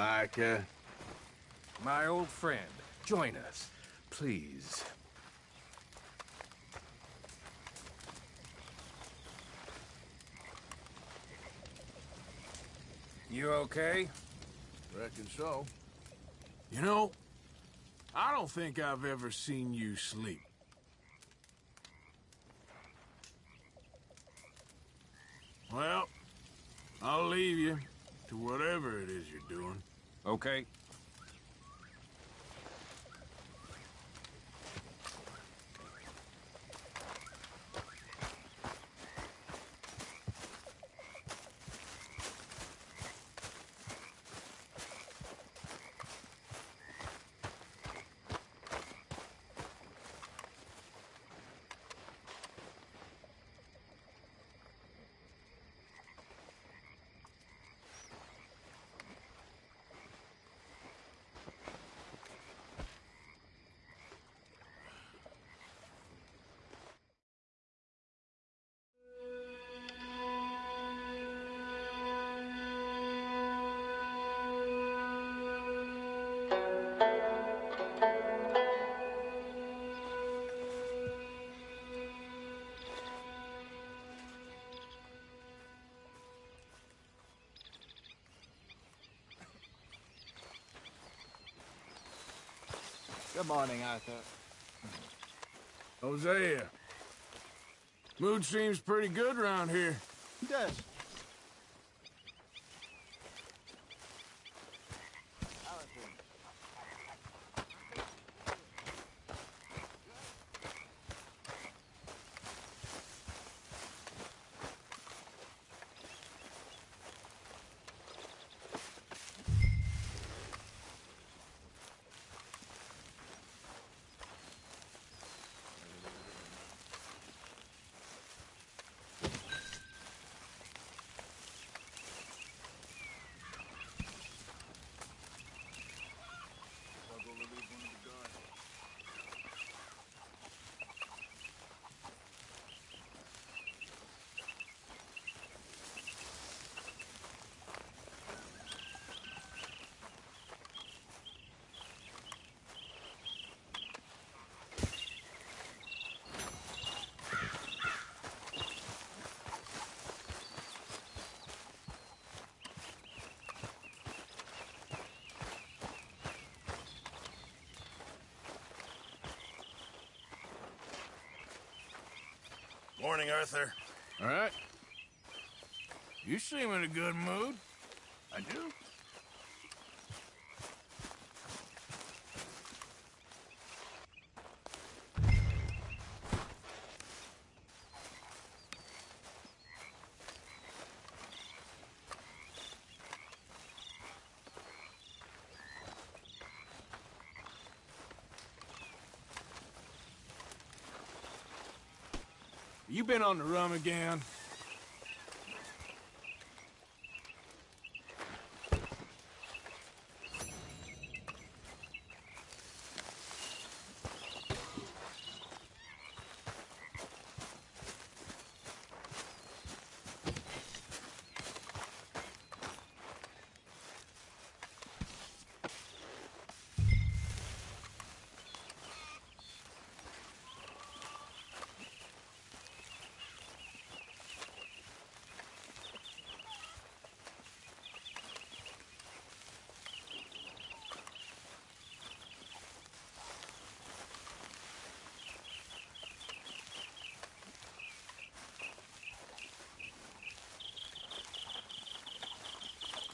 Micah. My old friend, join us, please. You okay? Reckon so. You know, I don't think I've ever seen you sleep. Well, I'll leave you to whatever it is you're doing. Okay. Good morning, Arthur. Hosea. Mood seems pretty good around here. It does. Morning, Arthur. All right. You seem in a good mood. I do? You been on the run again?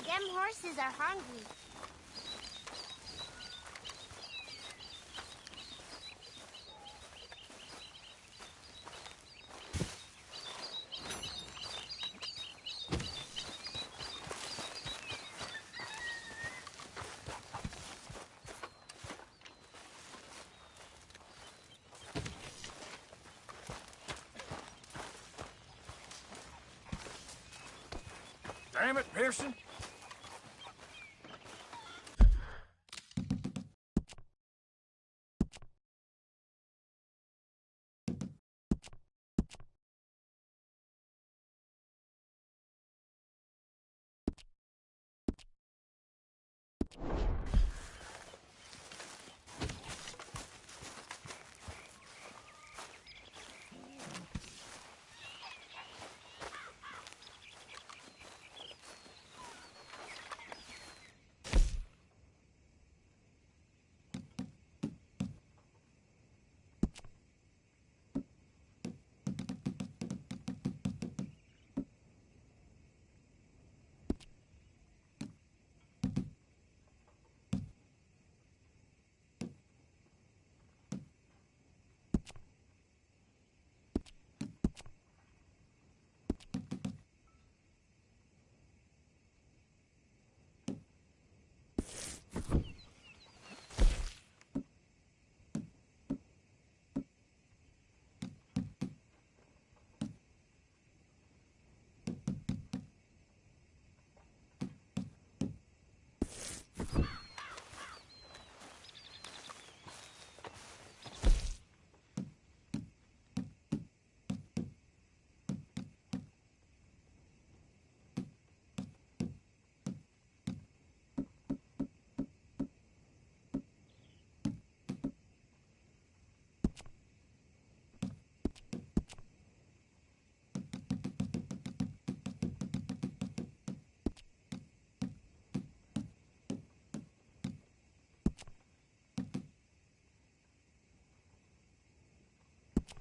Them horses are hungry. Damn it, Pearson.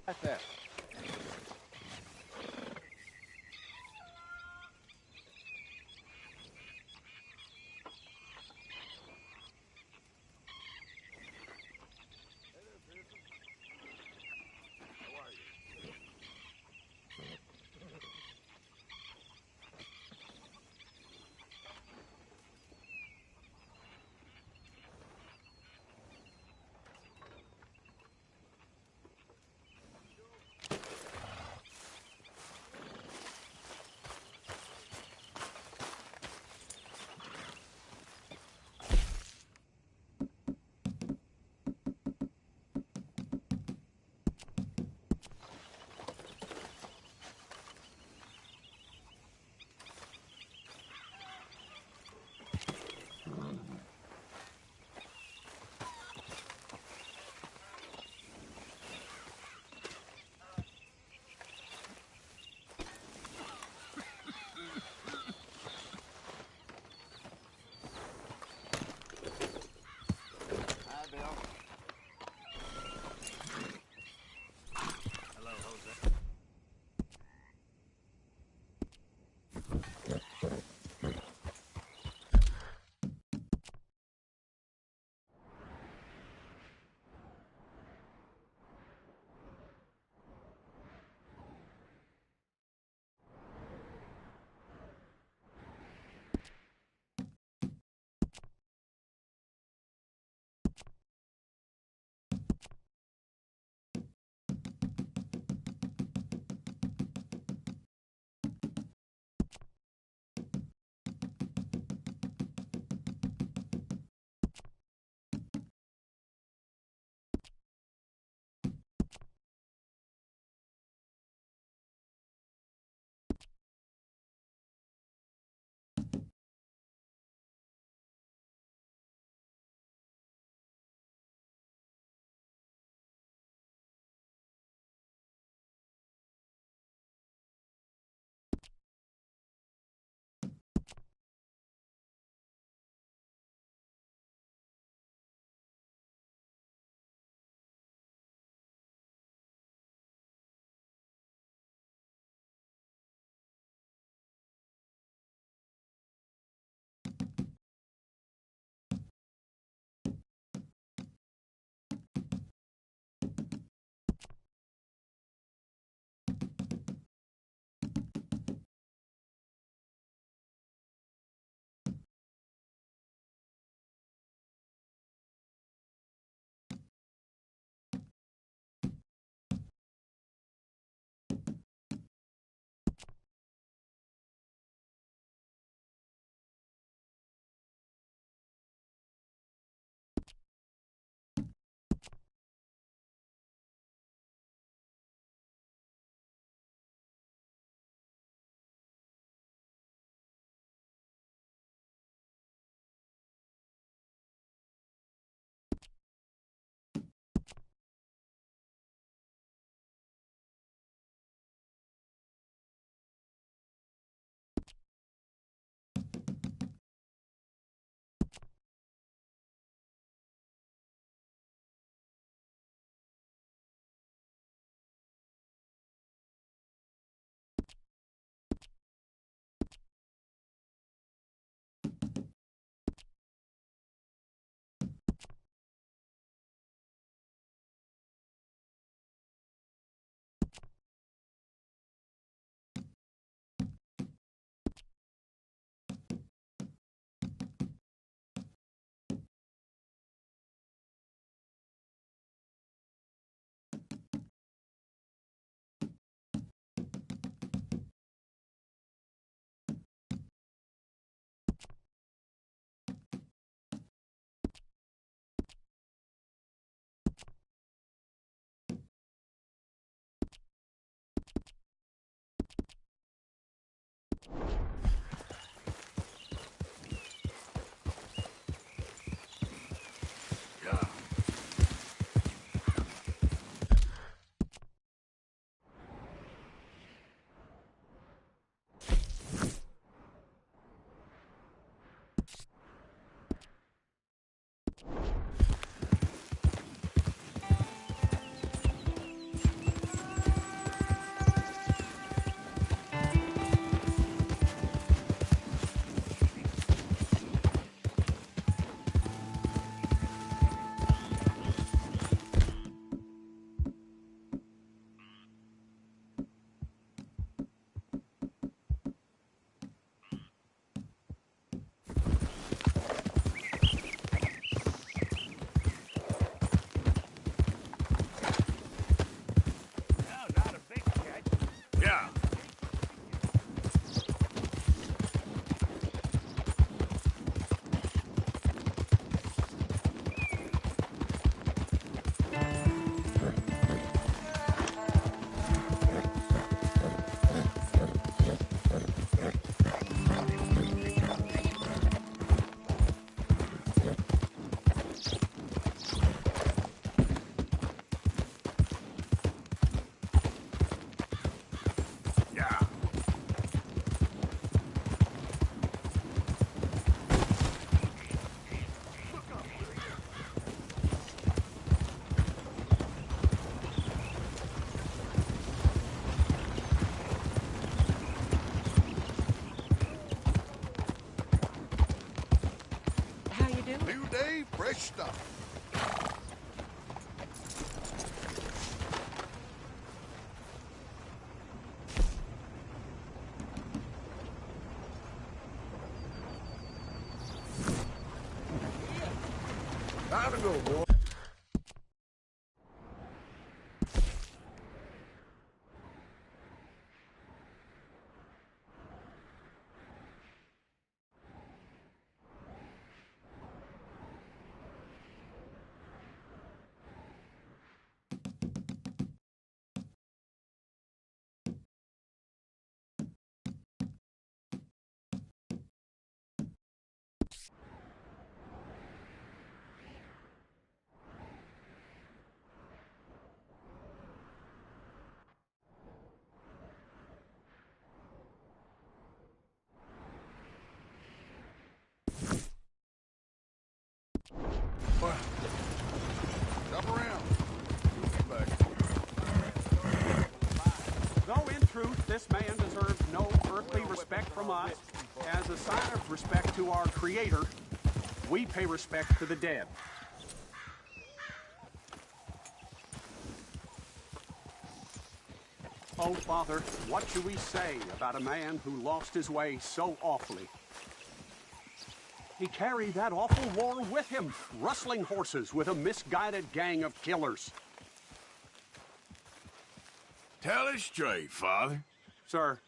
Arthur. Fresh stuff. Time to go, boy. Jump around. Back. Though in truth this man deserves no earthly respect from us, as a sign of respect to our Creator, we pay respect to the dead. Oh, Father, what should we say about a man who lost his way so awfully? He carried that awful war with him, rustling horses with a misguided gang of killers. Tell us straight, Father. Sir,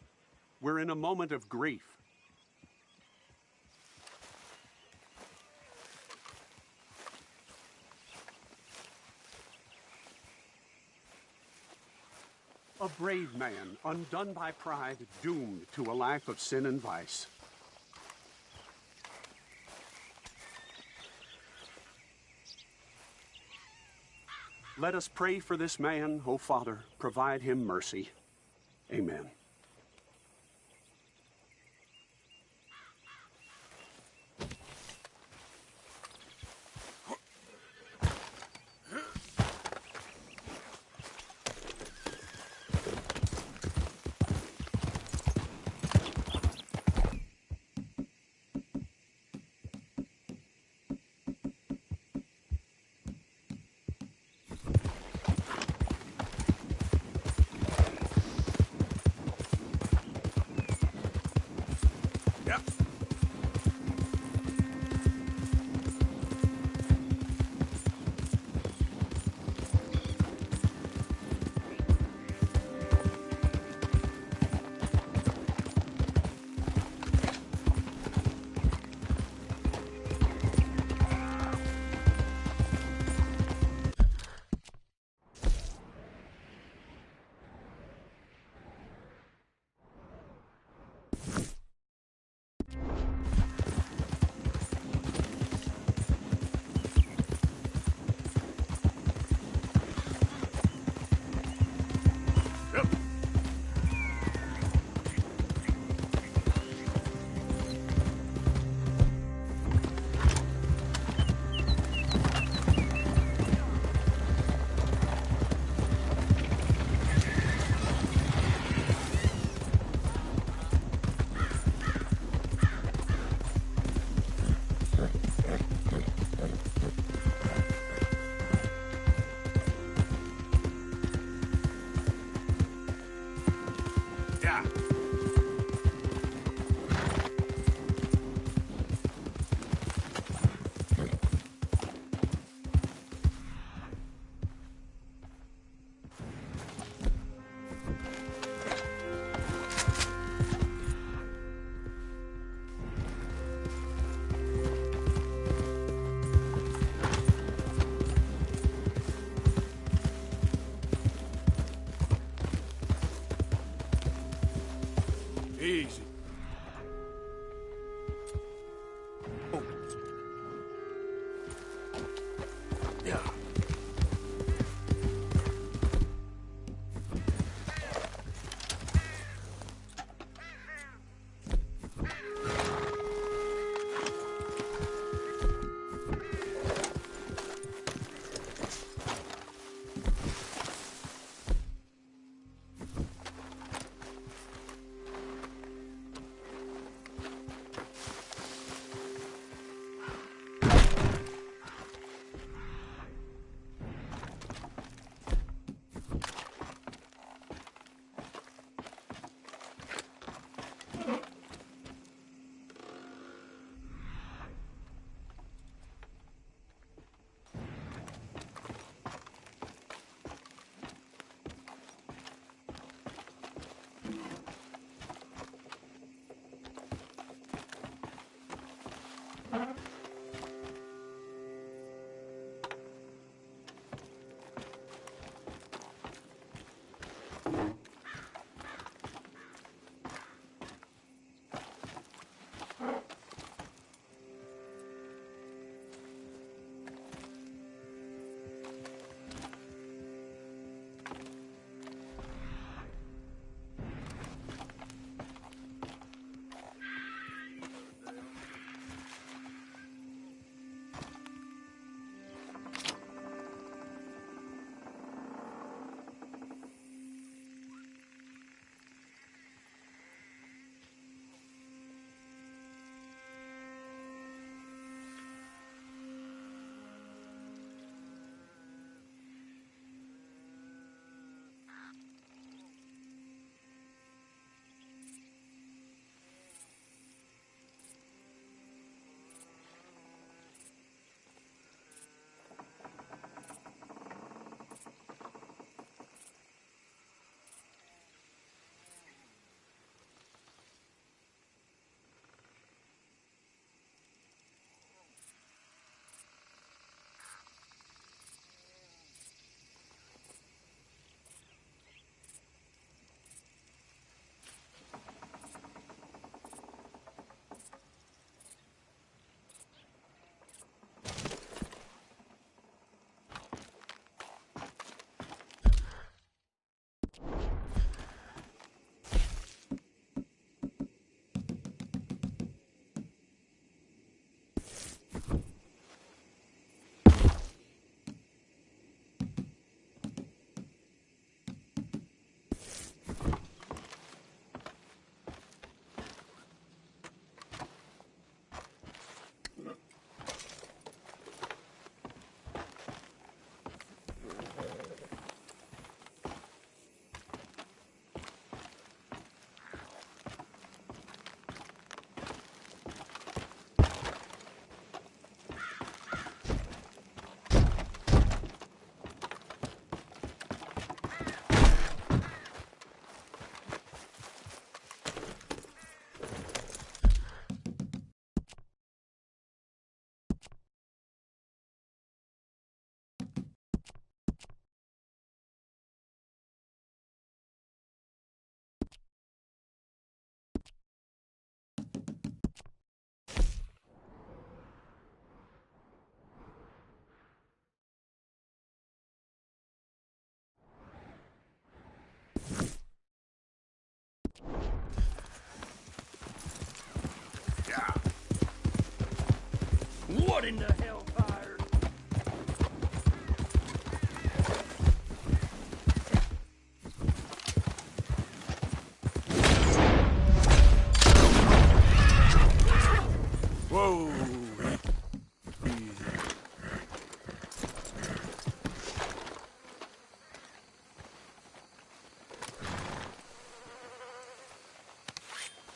we're in a moment of grief. A brave man, undone by pride, doomed to a life of sin and vice. Let us pray for this man, O Father, provide him mercy. Amen. Easy. Oh. Yeah.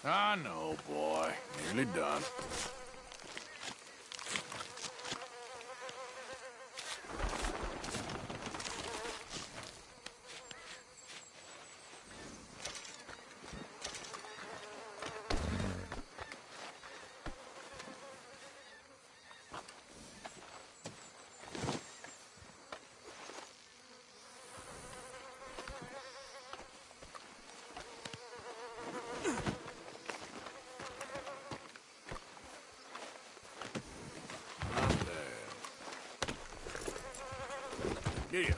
I know, boy. Nearly done. Yeah.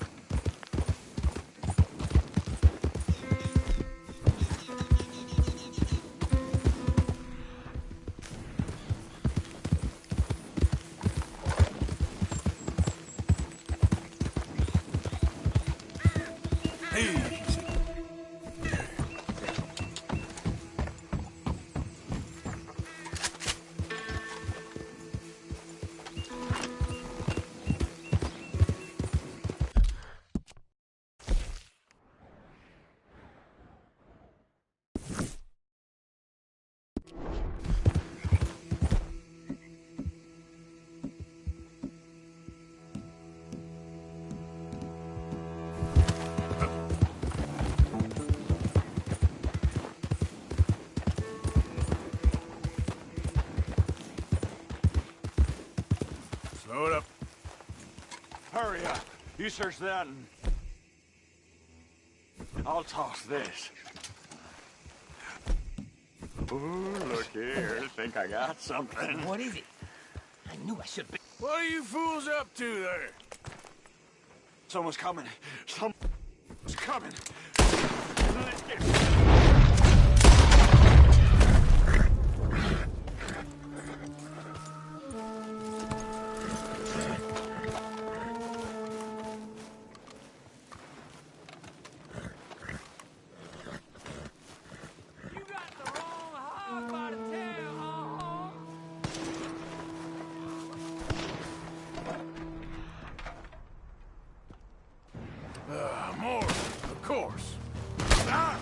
Slow it up. Hurry up. You search that and I'll toss this. Ooh, look here. Think I got something. What is it? I knew I should be. What are you fools up to there? Someone's coming. Someone's coming. More, of course. Ah!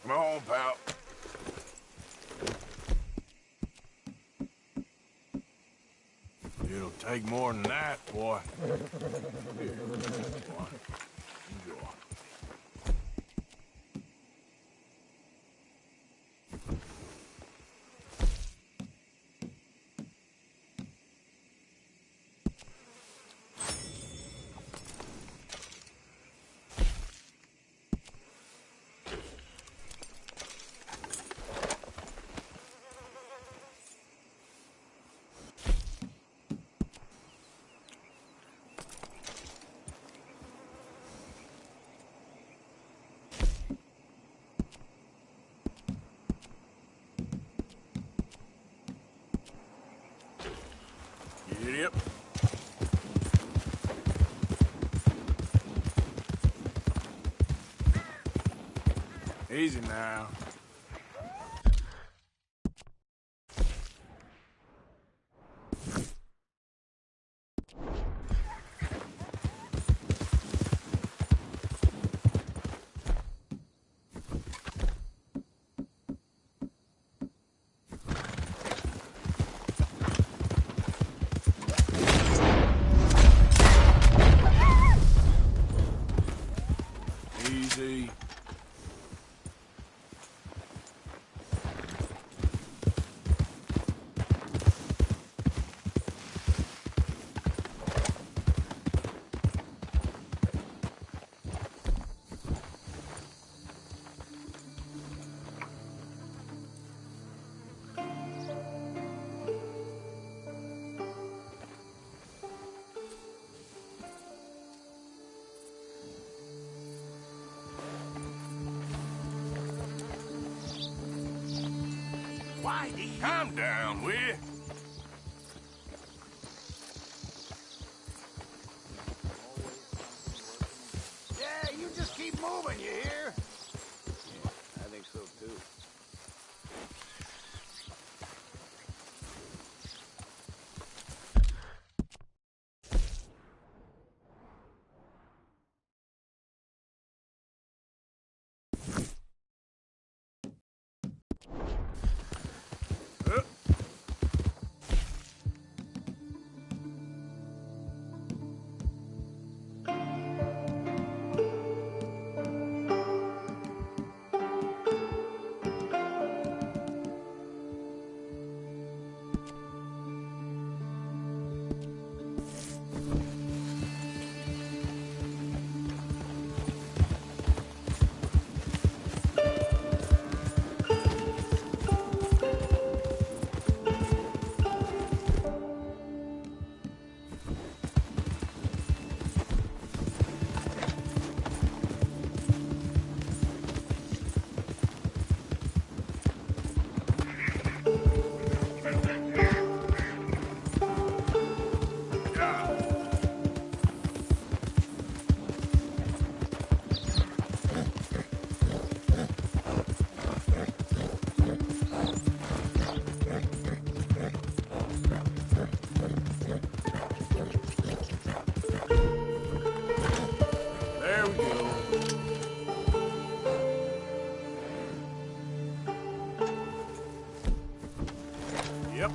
Come on, pal. It'll take more than that, boy. Here, boy. Enjoy. Yep. Easy now. Easy. Whitey! Calm down, will you? Yeah, you just keep moving, you hear? I think so too. There we go. Yep.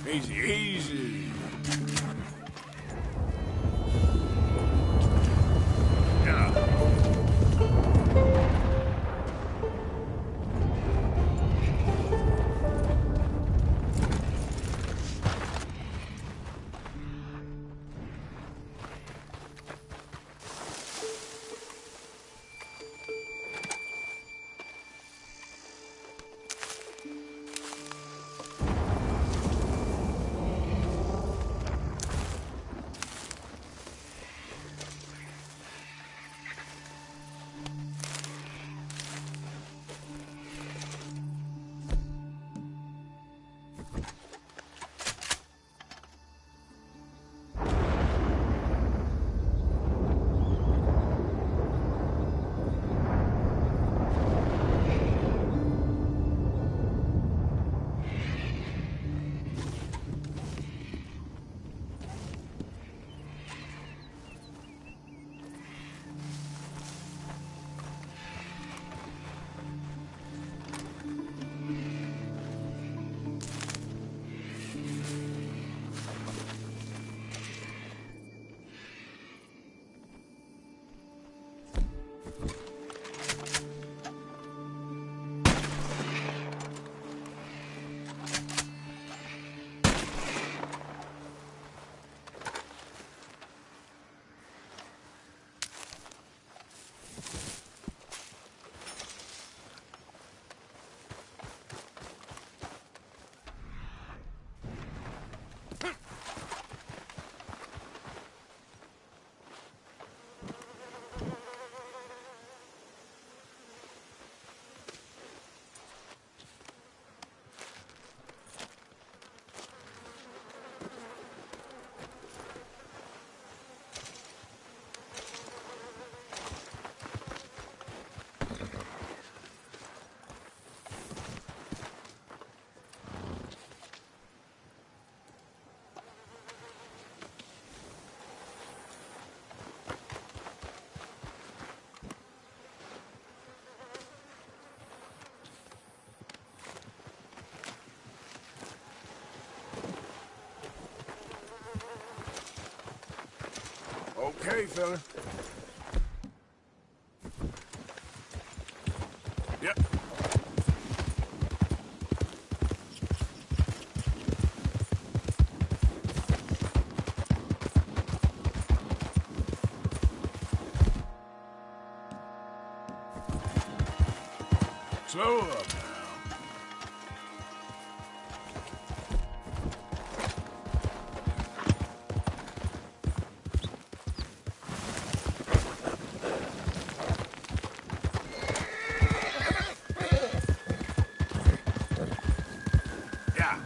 Easy, easy. Yeah. Okay, fella. Yep. Slow up now. Yeah.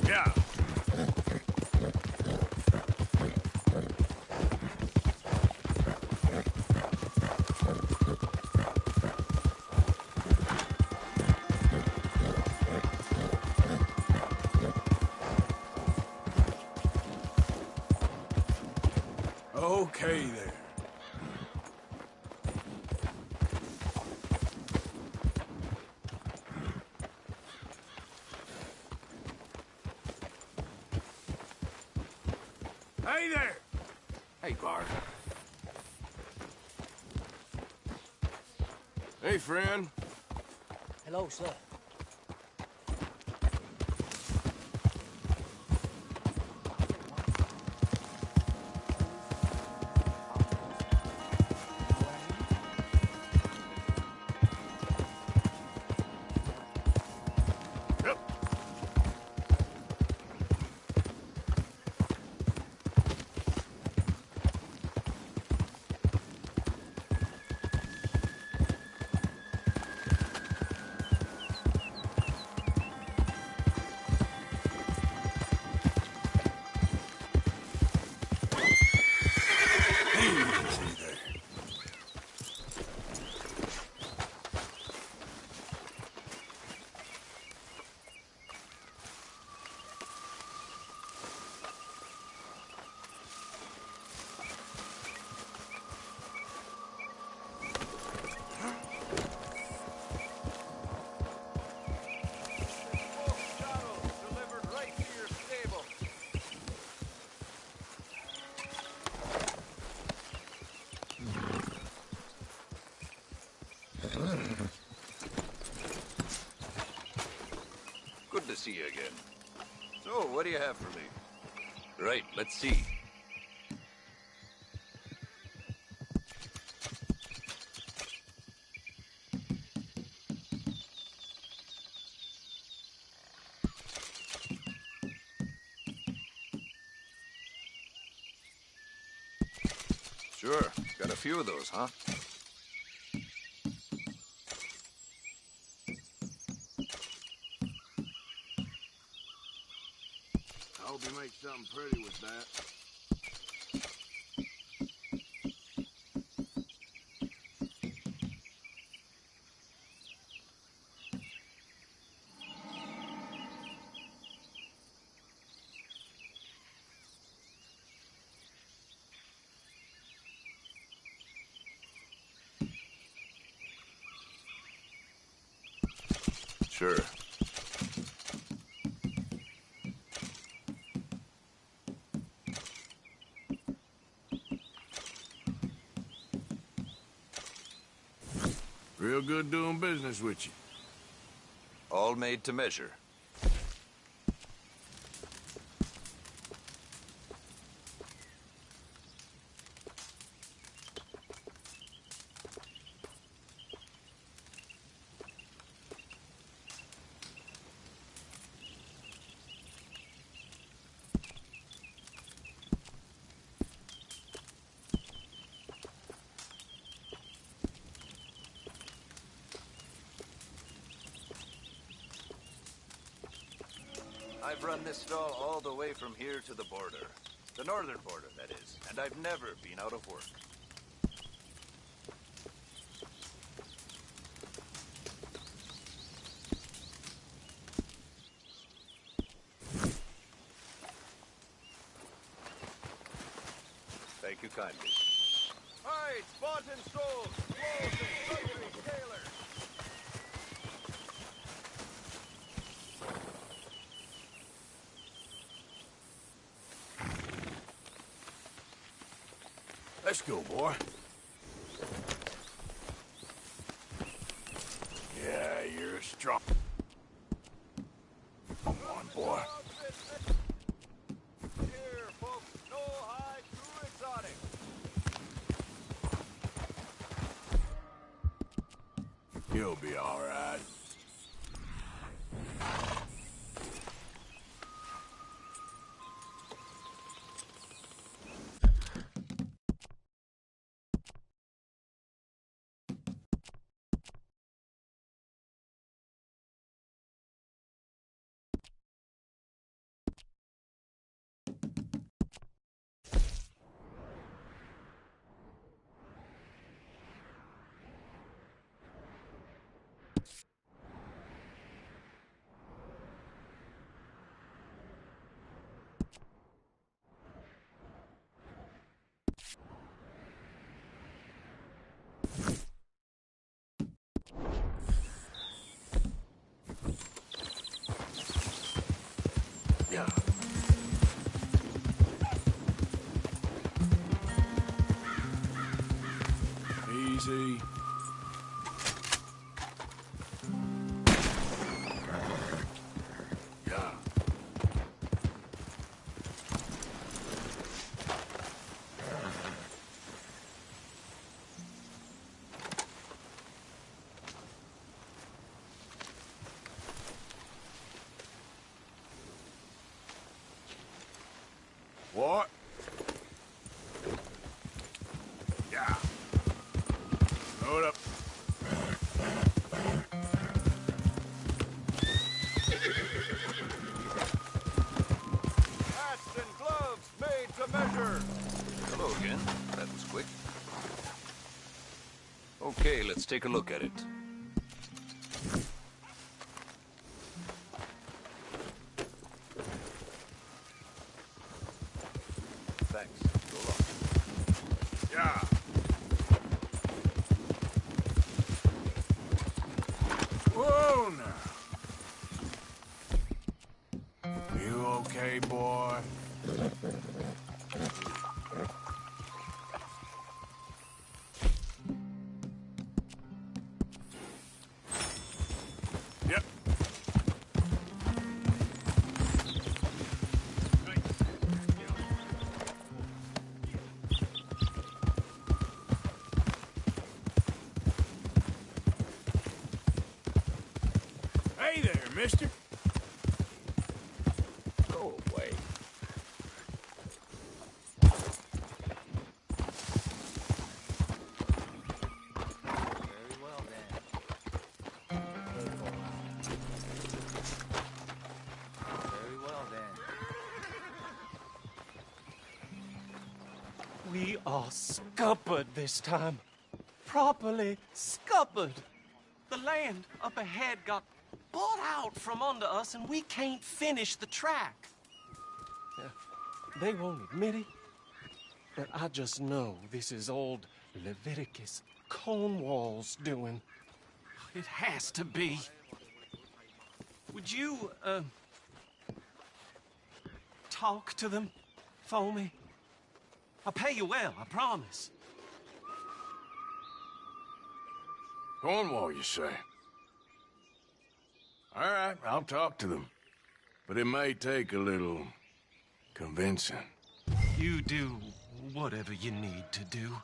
Yeah. Okay there. Hey there! Hey, Bart. Hey, friend. Hello, sir. see you again. So, what do you have for me? Right, let's see. Sure, got a few of those, huh? I hope you make something pretty with that. Sure. Real good doing business with you. All made to measure. I've run this stall all the way from here to the border. The northern border, that is. And I've never been out of work. Thank you kindly. Hi, bought and sold. Clothes and sundry tailors. Let's go, boy. Yeah, you're strong. Come on, boy. Here, folks. No high, too exotic. You'll be all right. Yeah. Easy. Yeah. What? Yeah. Load up. Hats and gloves made to measure. Hello again. That was quick. Okay, let's take a look at it. Thanks. Go long. Yeah. Whoa, now. You okay, boy? Yep. mister. Go away. Very well then. Very well then. We are scuppered this time. Properly scuppered. The land up ahead got bought out from under us and we can't finish the track. They won't admit it, but I just know this is old Leviticus Cornwall's doing. It has to be. Would you, talk to them for me? I'll pay you well, I promise. Cornwall, you say? All right, I'll talk to them. But it may take a little convincing. You do whatever you need to do.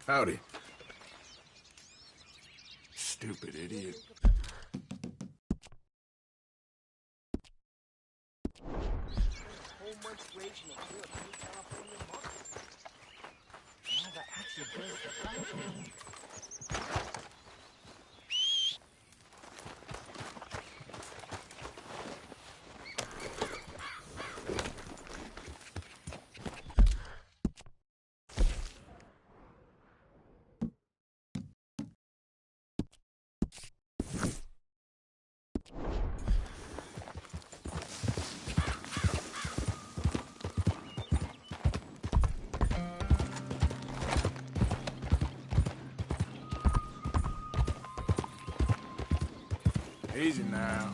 Howdy. Stupid idiot. Easy now.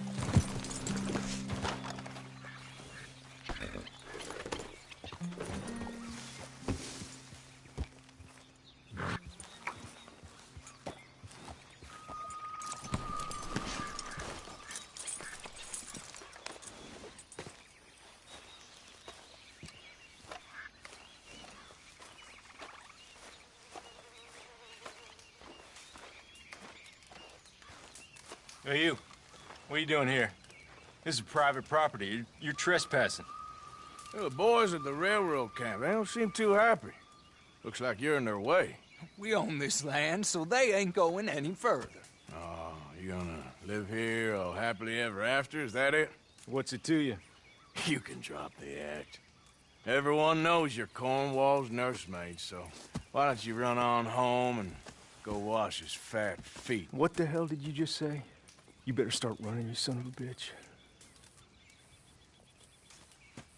Hey, you. What are you doing here? This is private property. You're trespassing. The boys at the railroad camp, they don't seem too happy. Looks like you're in their way. We own this land, so they ain't going any further. Oh, you gonna live here all happily ever after? Is that it? What's it to you? You can drop the act. Everyone knows you're Cornwall's nursemaid, so why don't you run on home and go wash his fat feet? What the hell did you just say? You better start running, you son of a bitch.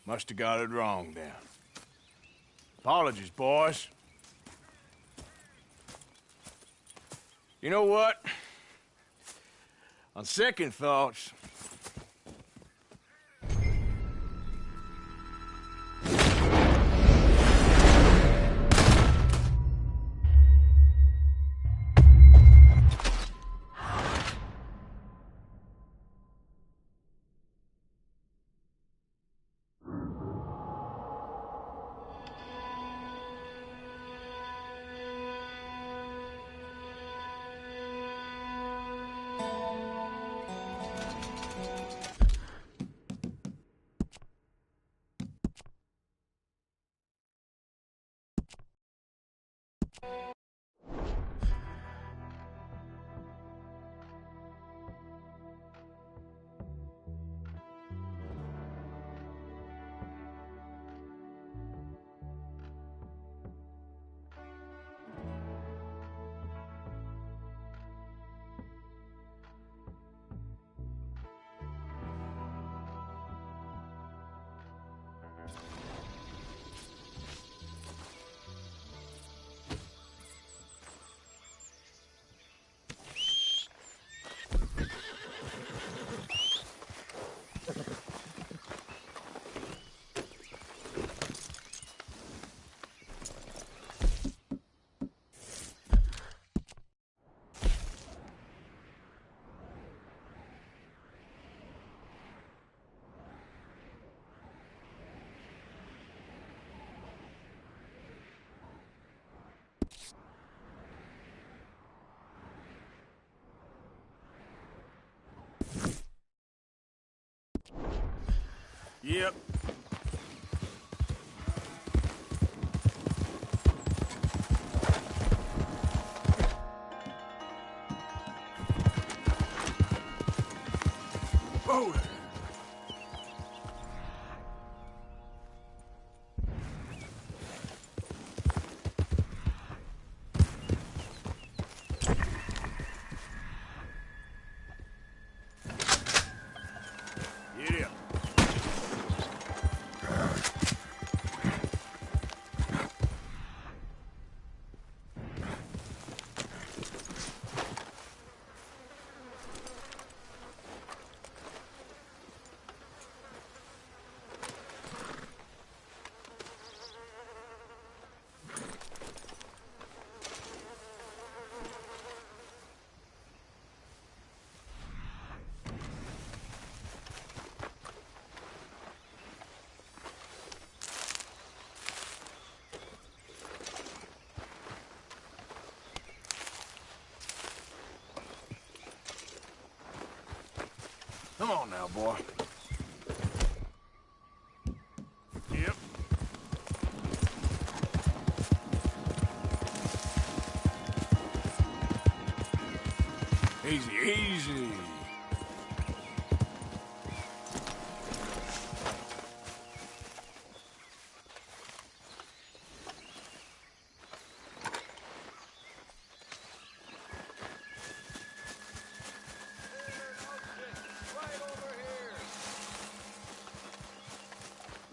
Must have got it wrong then. Apologies, boys. You know what? On second thoughts, Yep. Oh. Come on now, boy. Yep. Easy, easy.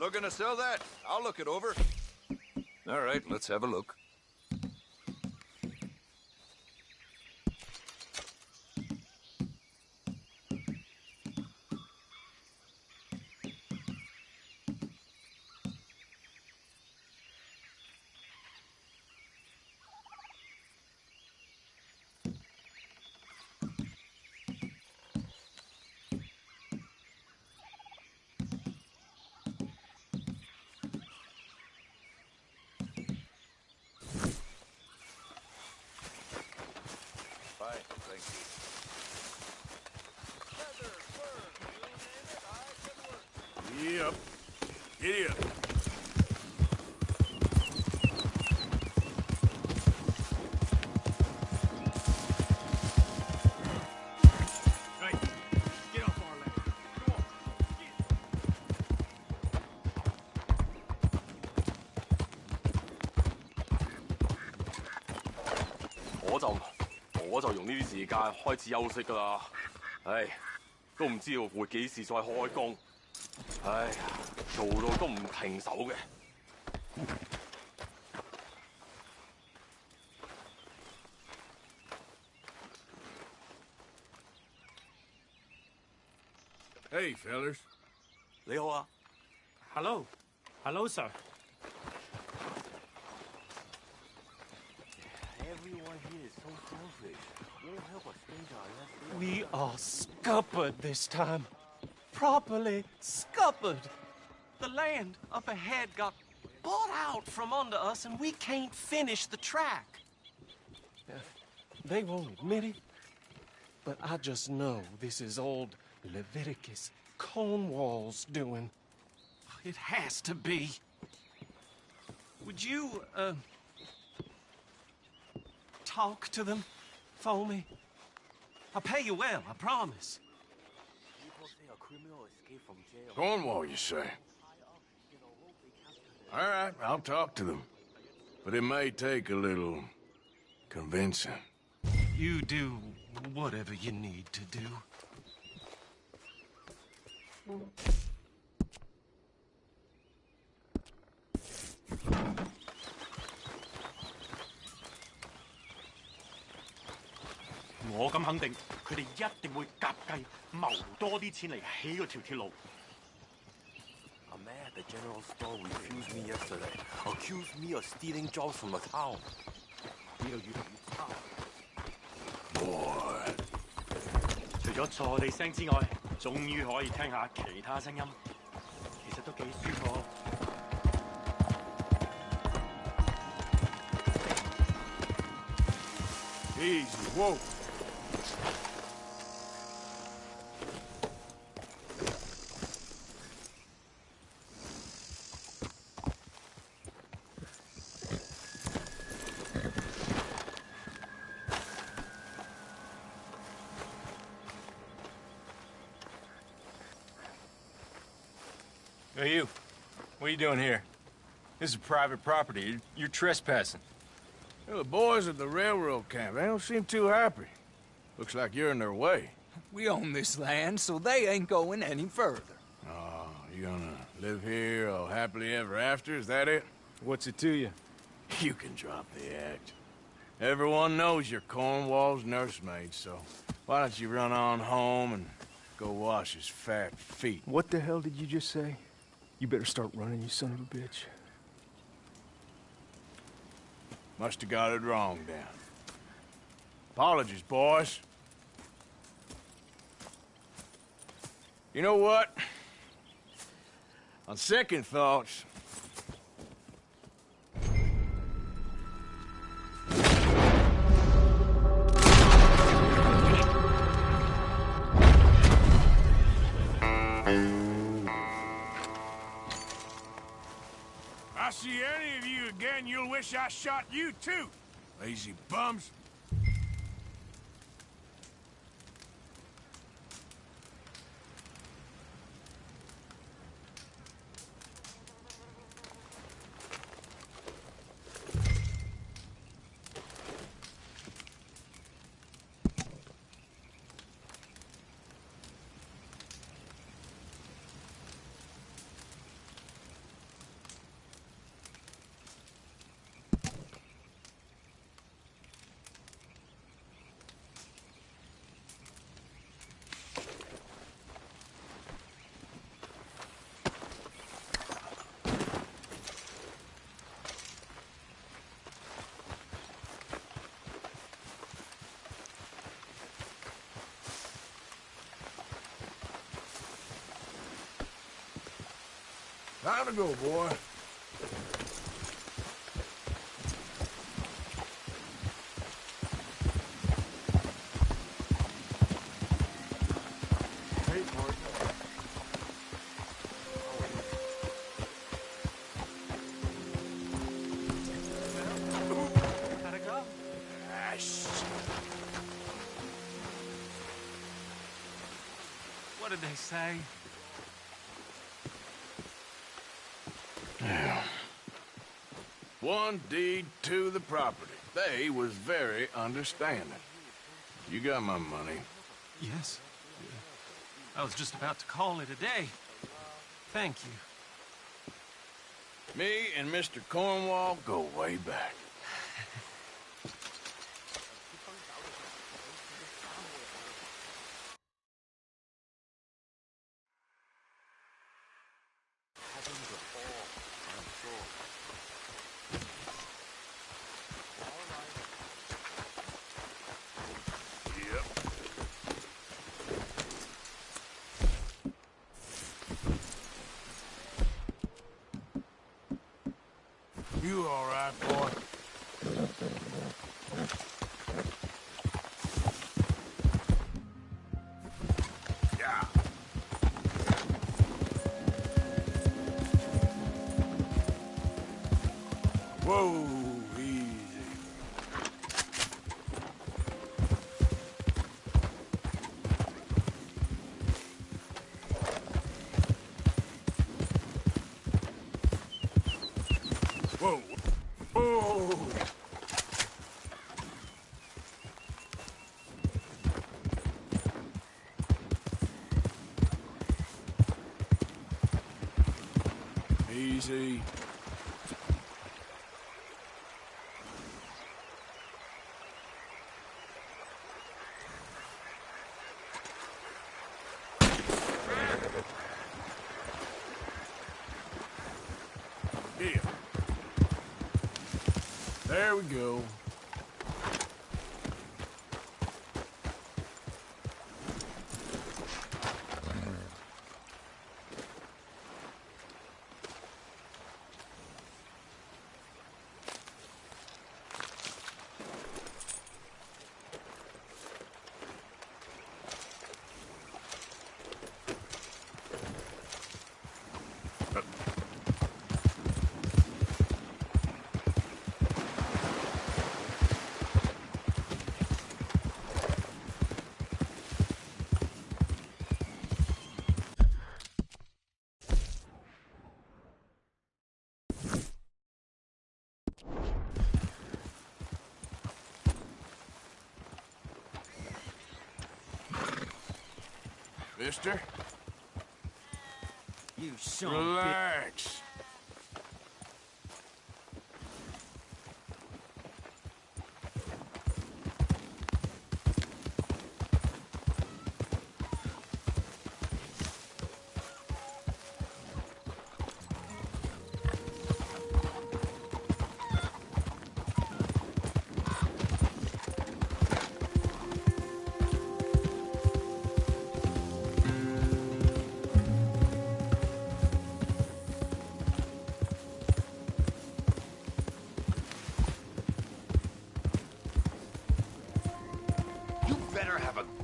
Looking to sell that? I'll look it over. All right, let's have a look. Yep. Idiot. Right. Get off our land. Come on. Get. 我就用呢啲時間開始休息㗎啦。唉，都唔知道會幾時再開工。唉呀，做到都唔停手嘅。Hey, fellas. 你好啊。Hello. Hello, sir. Everyone here is so selfish. Won't help a stranger unless We are scuppered this time. Properly scuppered. The land up ahead got bought out from under us and we can't finish the track. They won't admit it, but I just know this is old Leviticus Cornwall's doing. It has to be. Would you, talk to them for me? I'll pay you well, I promise. people say a criminal escaped from jail. Cornwall, you say? All right, I'll talk to them. But it may take a little convincing. You do whatever you need to do. 我咁肯定，佢哋一定會夾計謀多啲錢嚟起嗰條鐵路。A man at the general store refused me yesterday. Accused me of stealing jobs from the town. 呢度越嚟越差。Boy. 除咗坐地聲之外，終於可以聽下其他聲音，其實都幾舒服。Easy, whoa. Hey, you. What are you doing here? This is private property. You're trespassing. The boys at the railroad camp, they don't seem too happy. Looks like you're in their way. We own this land, so they ain't going any further. Oh, you gonna live here all happily ever after? Is that it? What's it to you? You can drop the act. Everyone knows you're Cornwall's nursemaid, so why don't you run on home and go wash his fat feet? What the hell did you just say? You better start running, you son of a bitch. Must have got it wrong then. Apologies, boys. You know what? On second thoughts, I see any of you again, you'll wish I shot you too. lazy bums. Time to go, boy. Hey, partner. Gotta go. What did they say? One deed to the property. They was very understanding. You got my money. Yes. I was just about to call it a day. Thank you. Me and Mr. Cornwall go way back. You all right, boy? Yeah. Whoa, easy. Whoa. Whoa. Easy. Here. There we go. Mister. You son Relax.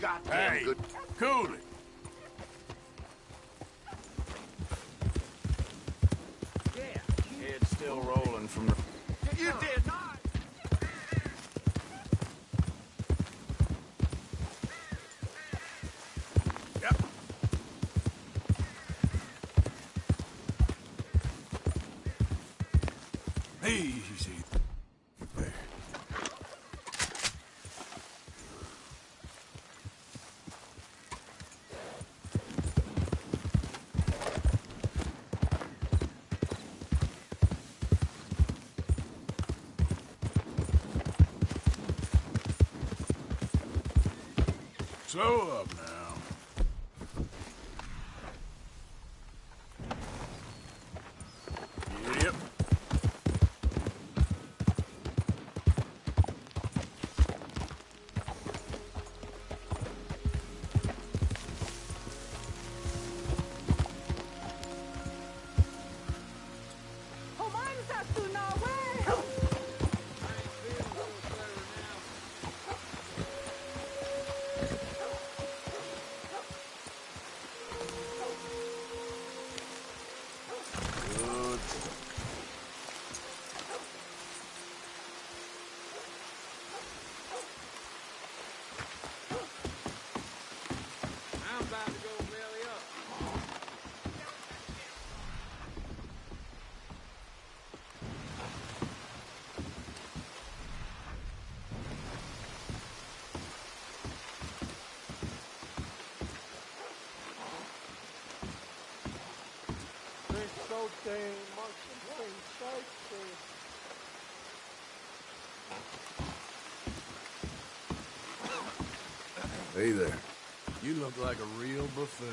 Goddamn hey, good. Cool it. Yeah. Head's still rolling from the... You did not. Yep. Easy. There. Slow up now. Yep. Hey there. You look like a real buffoon.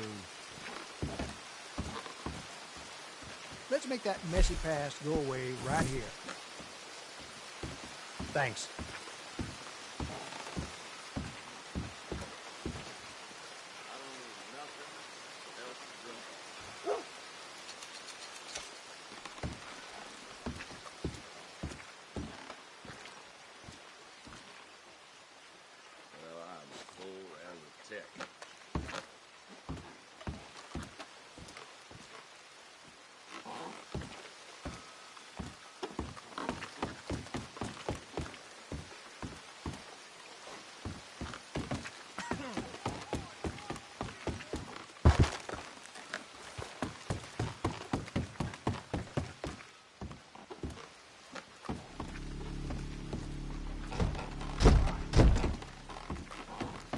Let's make that messy past go away right here. Thanks.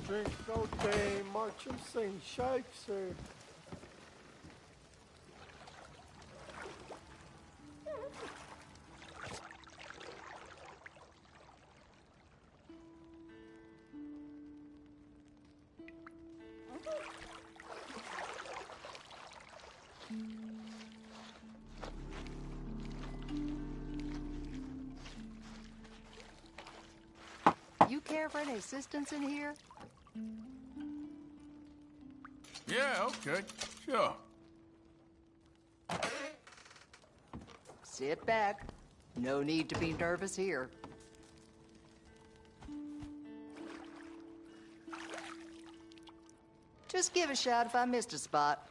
Drink okay, march and sing Shakespeare. You care for any assistance in here? Yeah, okay. Sure. Sit back. No need to be nervous here. Just give a shout if I missed a spot.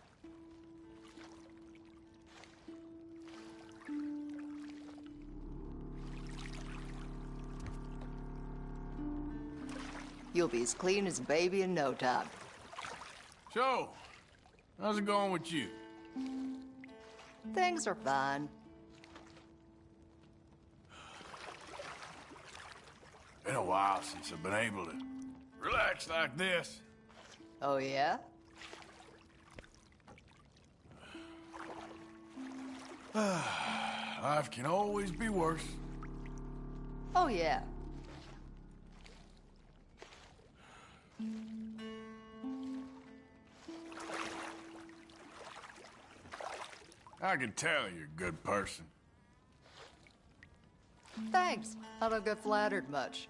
You'll be as clean as a baby in no time. So, how's it going with you? Things are fine. Been a while since I've been able to relax like this. Oh, yeah? Life can always be worse. Oh, yeah. I can tell you're a good person. Thanks. I don't get flattered much.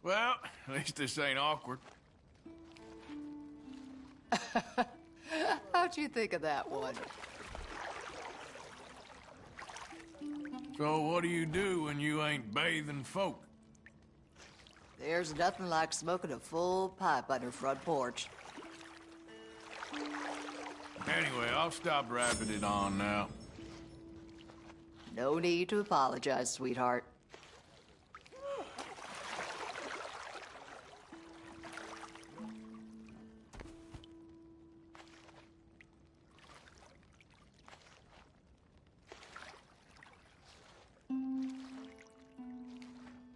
Well, at least this ain't awkward. How'd you think of that one? So what do you do when you ain't bathing folk? There's nothing like smoking a full pipe on your front porch. Anyway, I'll stop rapping it on now. No need to apologize, sweetheart.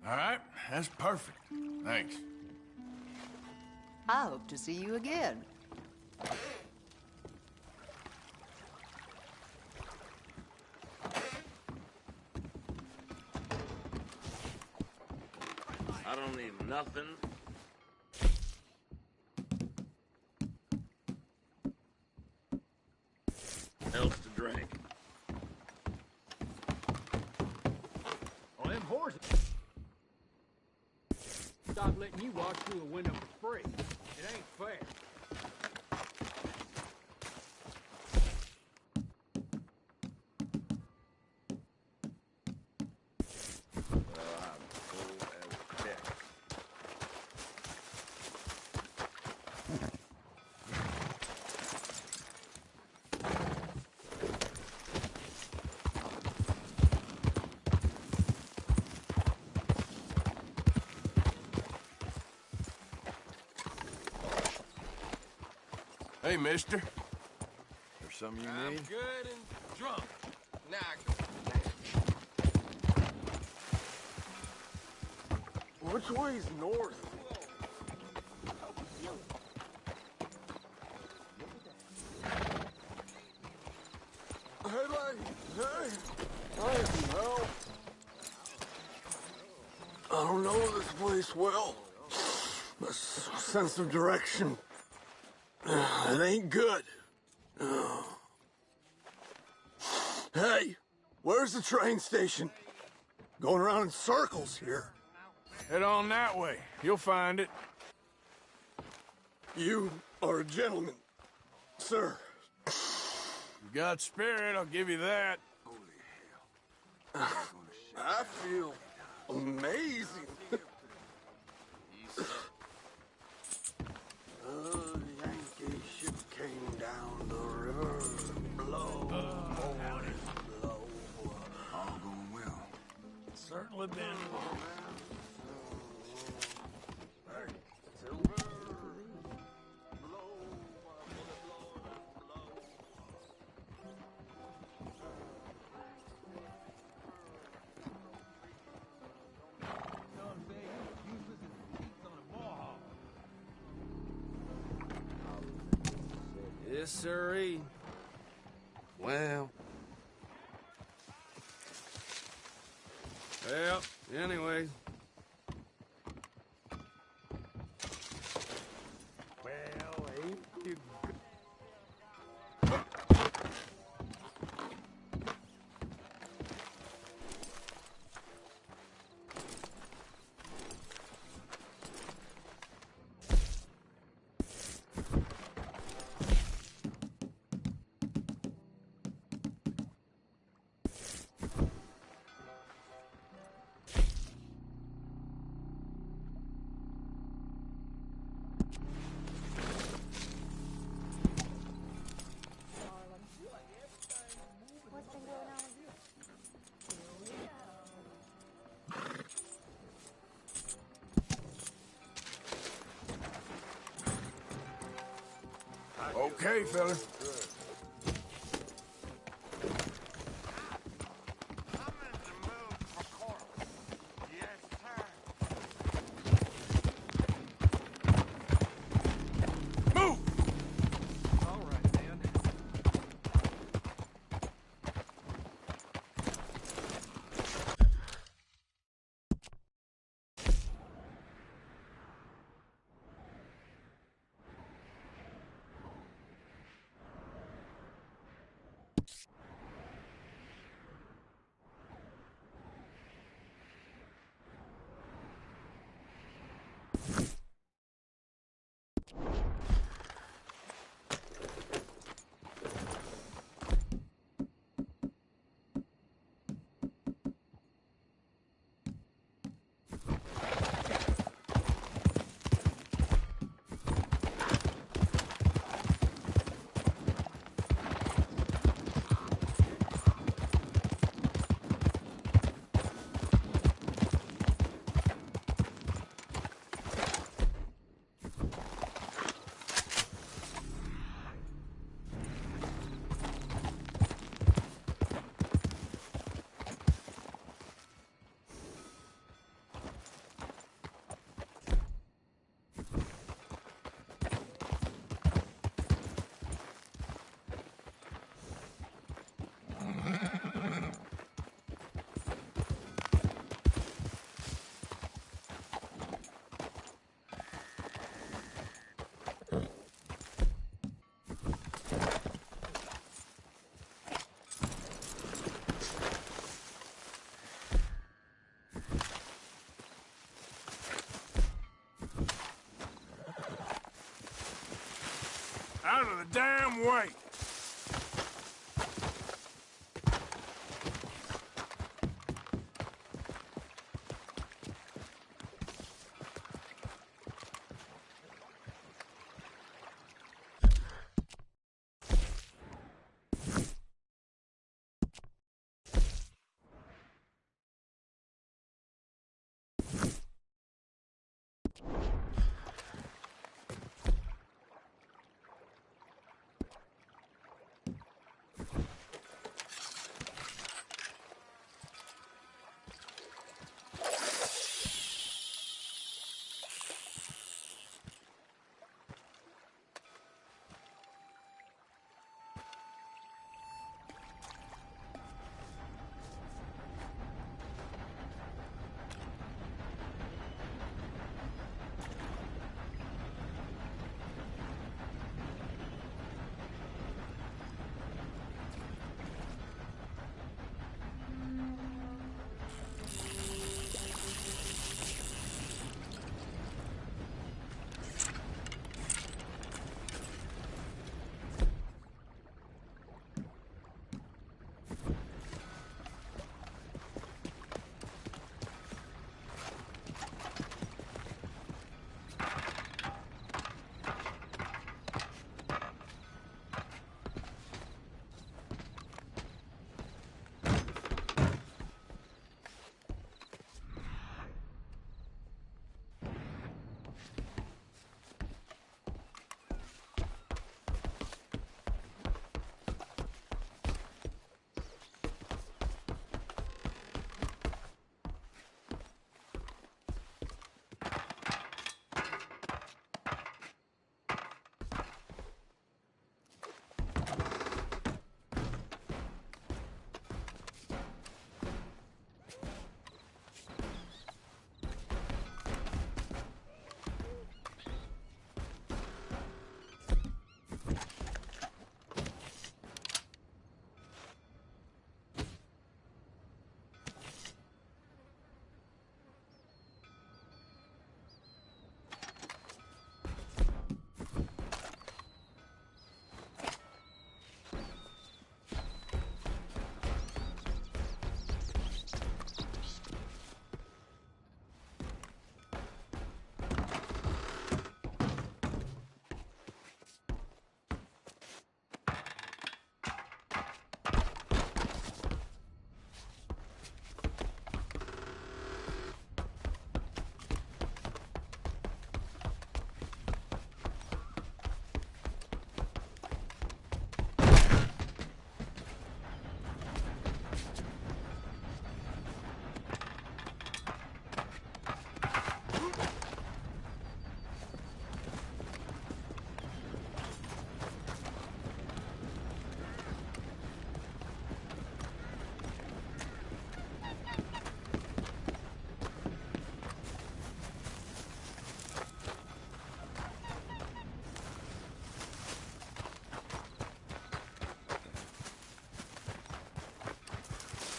All right, that's perfect. Thanks. I hope to see you again. I don't need nothing. Else to drink. Well, them horses. Stop letting you watch through the window for free. It ain't fair. Hey, mister. There's something you I'm need? good and drunk. Now Which way's north? Hey, lady. Hey. I can help. I don't know this place well. My sense of direction, it ain't good. Hey, where's the train station? Going around in circles here. head on that way. You'll find it. You are a gentleman, sir. You got spirit, I'll give you that. I feel amazing. Yankee ship came down the river. Blow, blow. All going well. Certainly been. Yes, sirree. Well, anyway. Well, ain't you good? What's been going on with you? Okay, fella. damn way!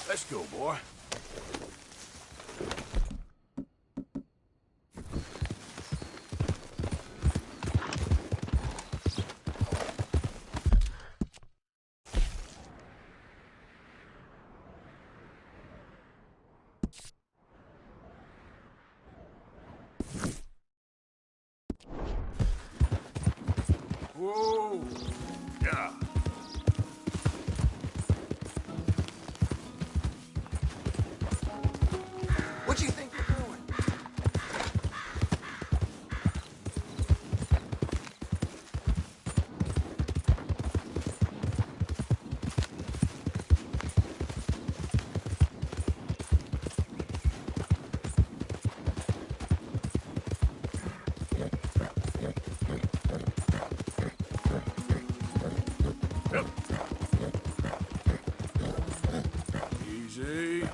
Let's go, boy. Whoa! Yeah. What do you think you're doing? Easy.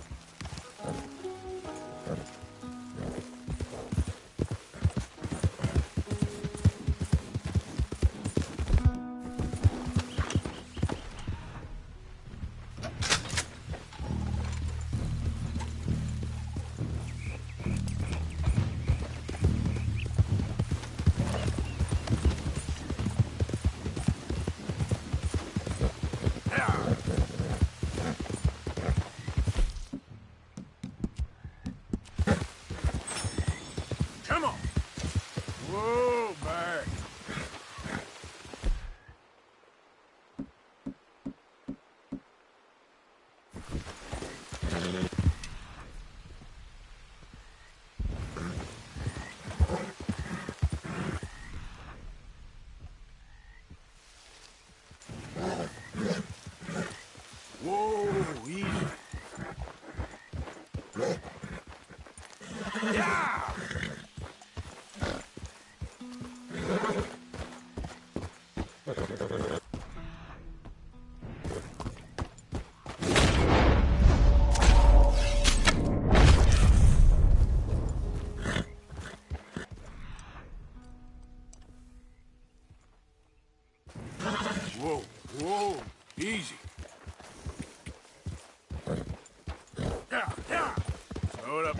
Whoa, easy. Yeah! Whoa, whoa, easy. Yeah. Hold up.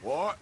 What?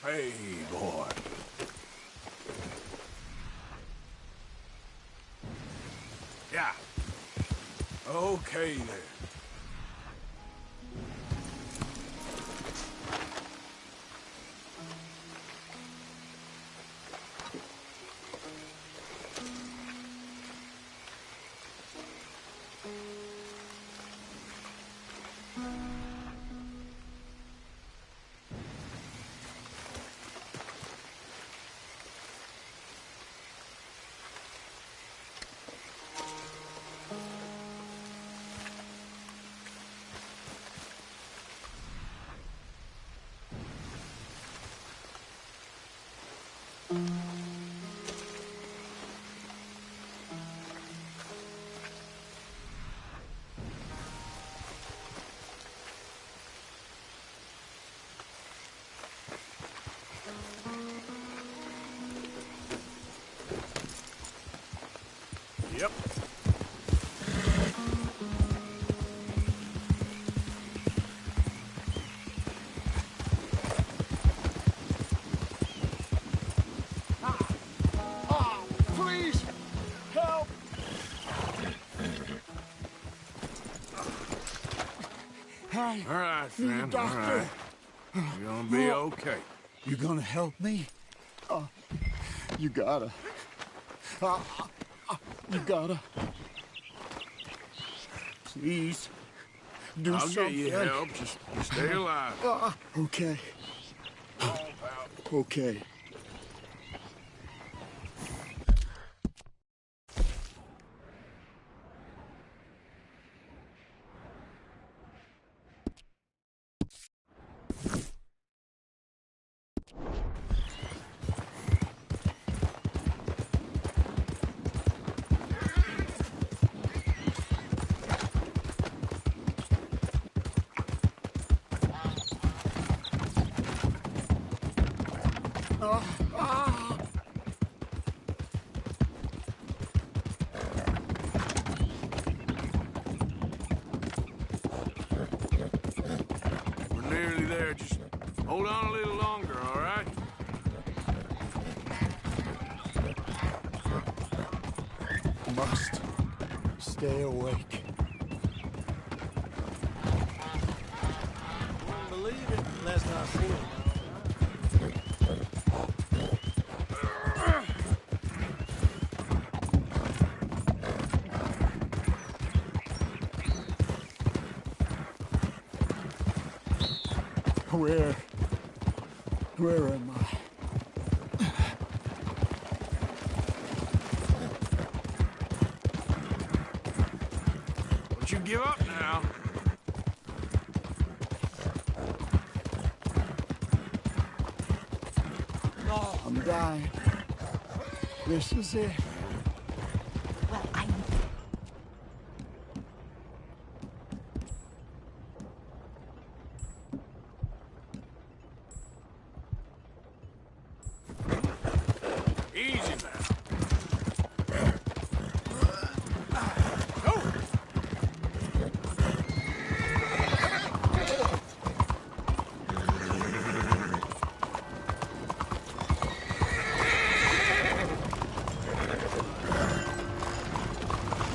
Hey, boy. Yeah. Okay, there. Yep. Please, help! Hi. All right, friend. All Doctor. right. You're gonna be okay. You gonna help me? You gotta. You gotta. Please. Do I'll something. get you help. Just stay alive. Okay. Okay. We're nearly there. Just hold on a little longer, all right? Must stay awake. Wouldn't believe it unless I see it. Where am I? Don't you give up now. No, I'm dying. This is it. Well, Easy now.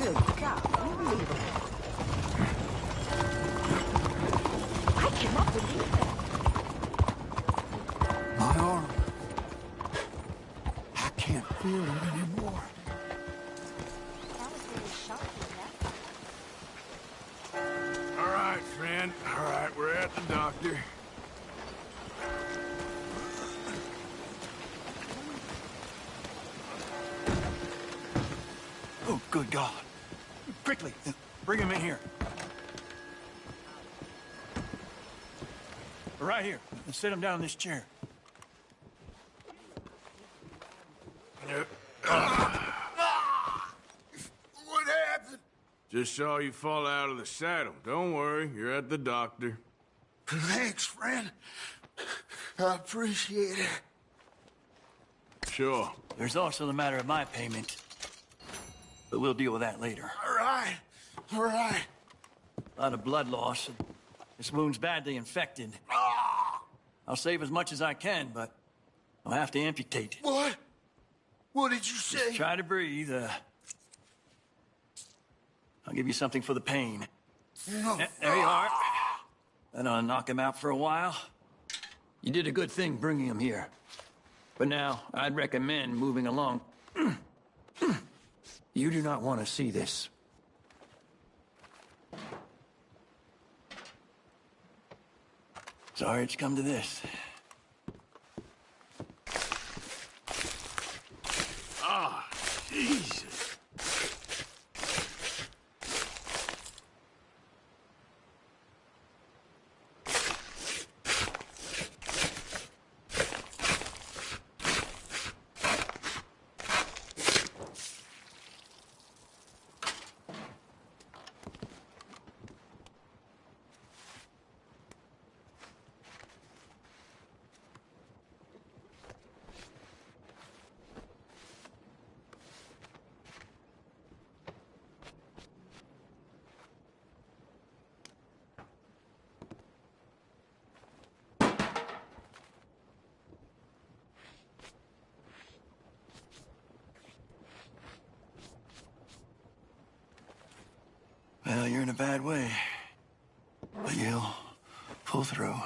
good God, unbelievable. I cannot believe it. My arm. I can't feel it anymore. That was really shocking, All right, friend. All right, we're at the doctor. Oh, good God. Quickly, bring him in here. Right here. And sit him down in this chair. What happened? Just saw you fall out of the saddle. Don't worry, you're at the doctor. Thanks, friend. I appreciate it. Sure. There's also the matter of my payment. But we'll deal with that later. All right. All right. A lot of blood loss. And this wound's badly infected. I'll save as much as I can, but I'll have to amputate. What? What did you say? Just try to breathe. I'll give you something for the pain. No. There you are. And I'll knock him out for a while. You did a good thing bringing him here. But now, I'd recommend moving along. You do not want to see this. Sorry it's come to this. Ah, Jesus. Well, you're in a bad way. But you'll pull through.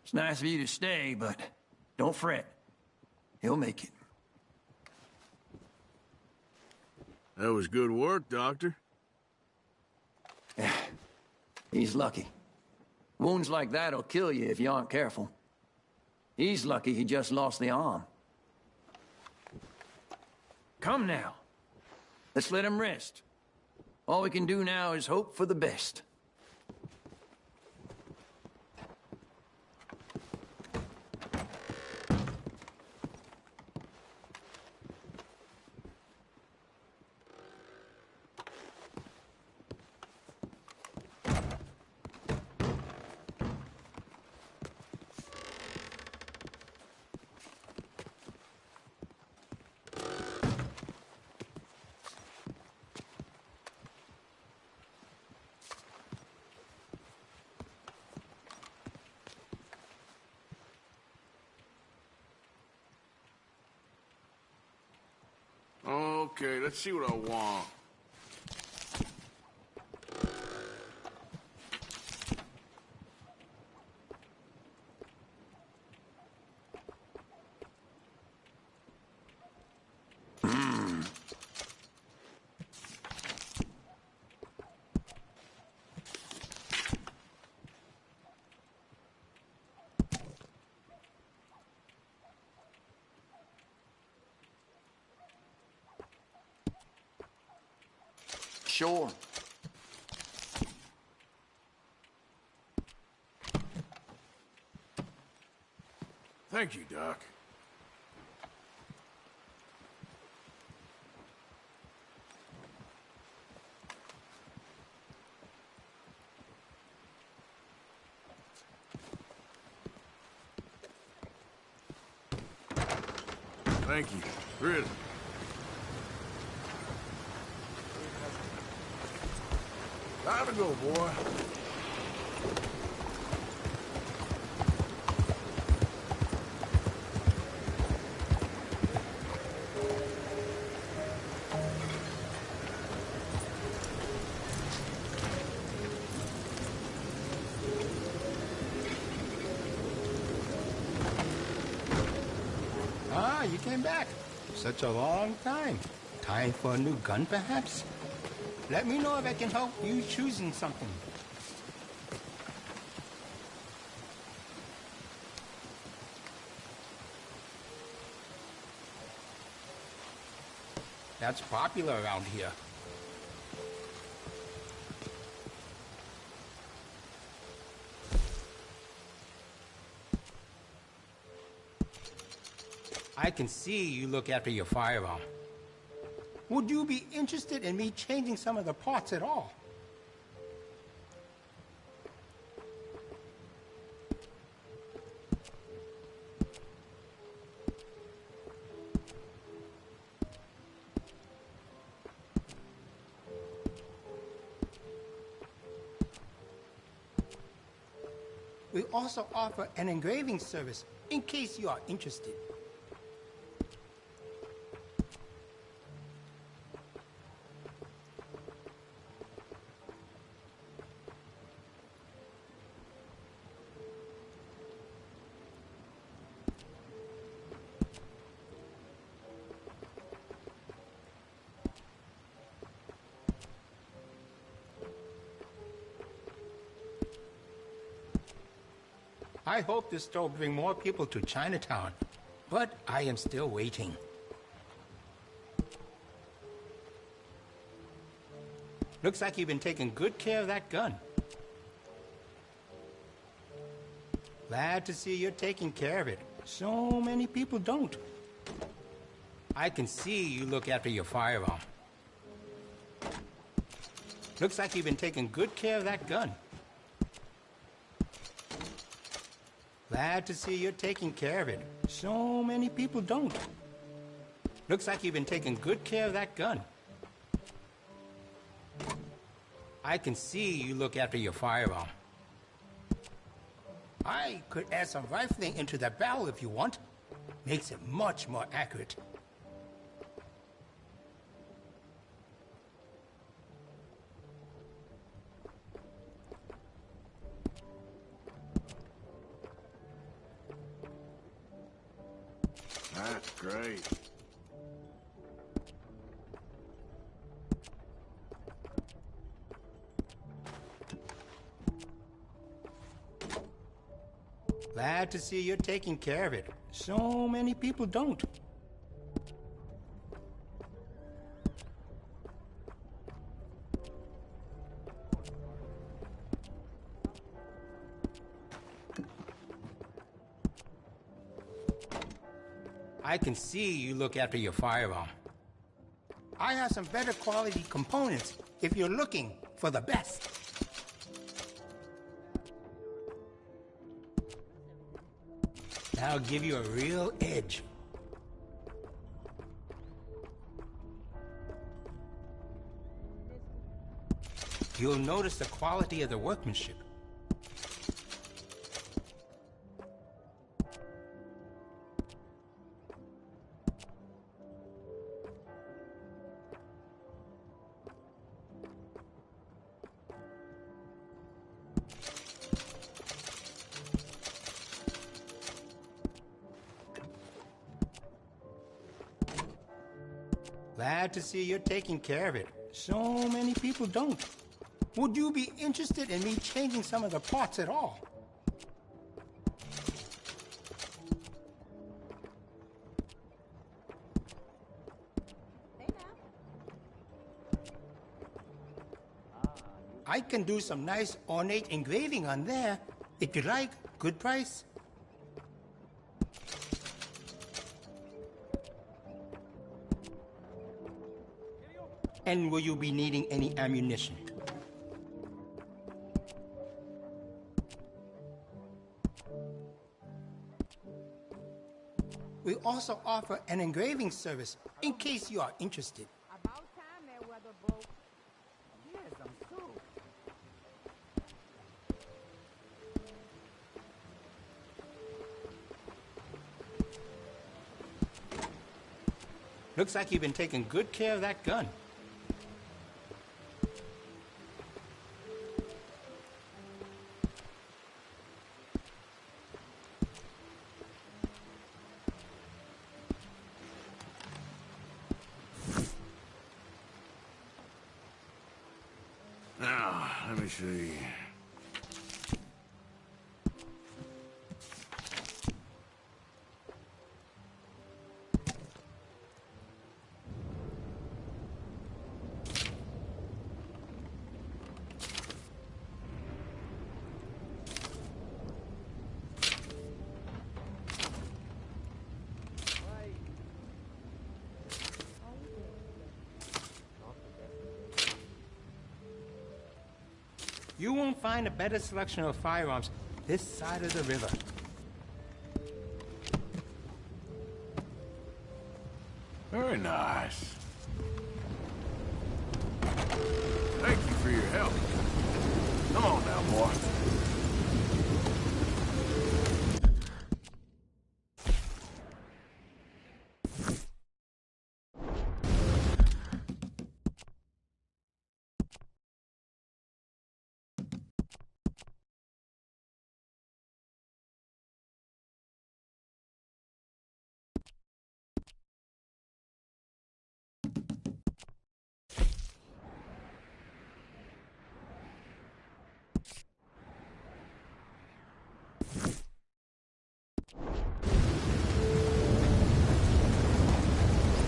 It's nice of you to stay, but don't fret. He'll make it. That was good work, Doctor. He's lucky. Wounds like that'll kill you if you aren't careful. He's lucky he just lost the arm. Come now. Let's let him rest. All we can do now is hope for the best. Okay, let's see what I want. Sure. Thank you, Doc. Thank you. Really. Time to go, boy. Ah, you came back. Such a long time. Time for a new gun, perhaps? Let me know if I can help you choosing something. That's popular around here. I can see you look after your firearm. Would you be interested in me changing some of the parts at all? We also offer an engraving service in case you are interested. I hope this store will bring more people to Chinatown, but I am still waiting. Looks like you've been taking good care of that gun. Glad to see you're taking care of it. So many people don't. I can see you look after your firearm. Looks like you've been taking good care of that gun. Glad to see you're taking care of it. So many people don't. Looks like you've been taking good care of that gun. I can see you look after your firearm. I could add some rifling into the barrel if you want. Makes it much more accurate. That's great. Glad to see you're taking care of it. So many people don't. I can see you look after your firearm. I have some better quality components if you're looking for the best. That'll give you a real edge. You'll notice the quality of the workmanship. Glad to see you're taking care of it. So many people don't. Would you be interested in me changing some of the parts at all? I can do some nice ornate engraving on there. If you like, good price. And will you be needing any ammunition? We also offer an engraving service in case you are interested. About time that weather broke. Here's some soup. Looks like you've been taking good care of that gun. Now, let me see. You won't find a better selection of firearms this side of the river. Very nice. Thank you for your help. Come on now, boy.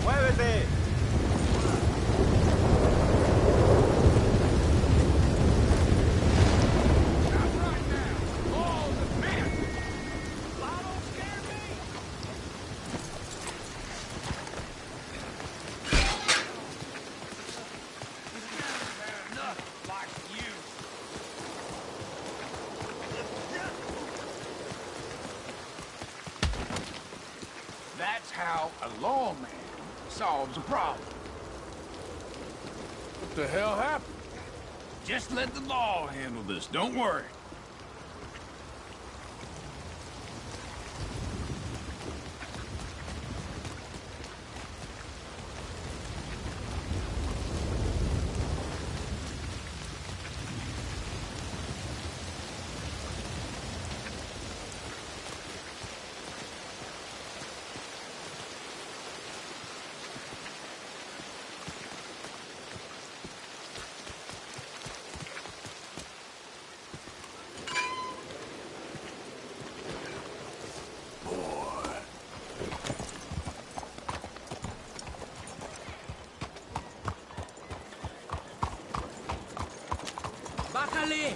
¡Muévete! That's how a lawman solves a problem. What the hell happened? Just let the law handle this, don't worry. Bájale!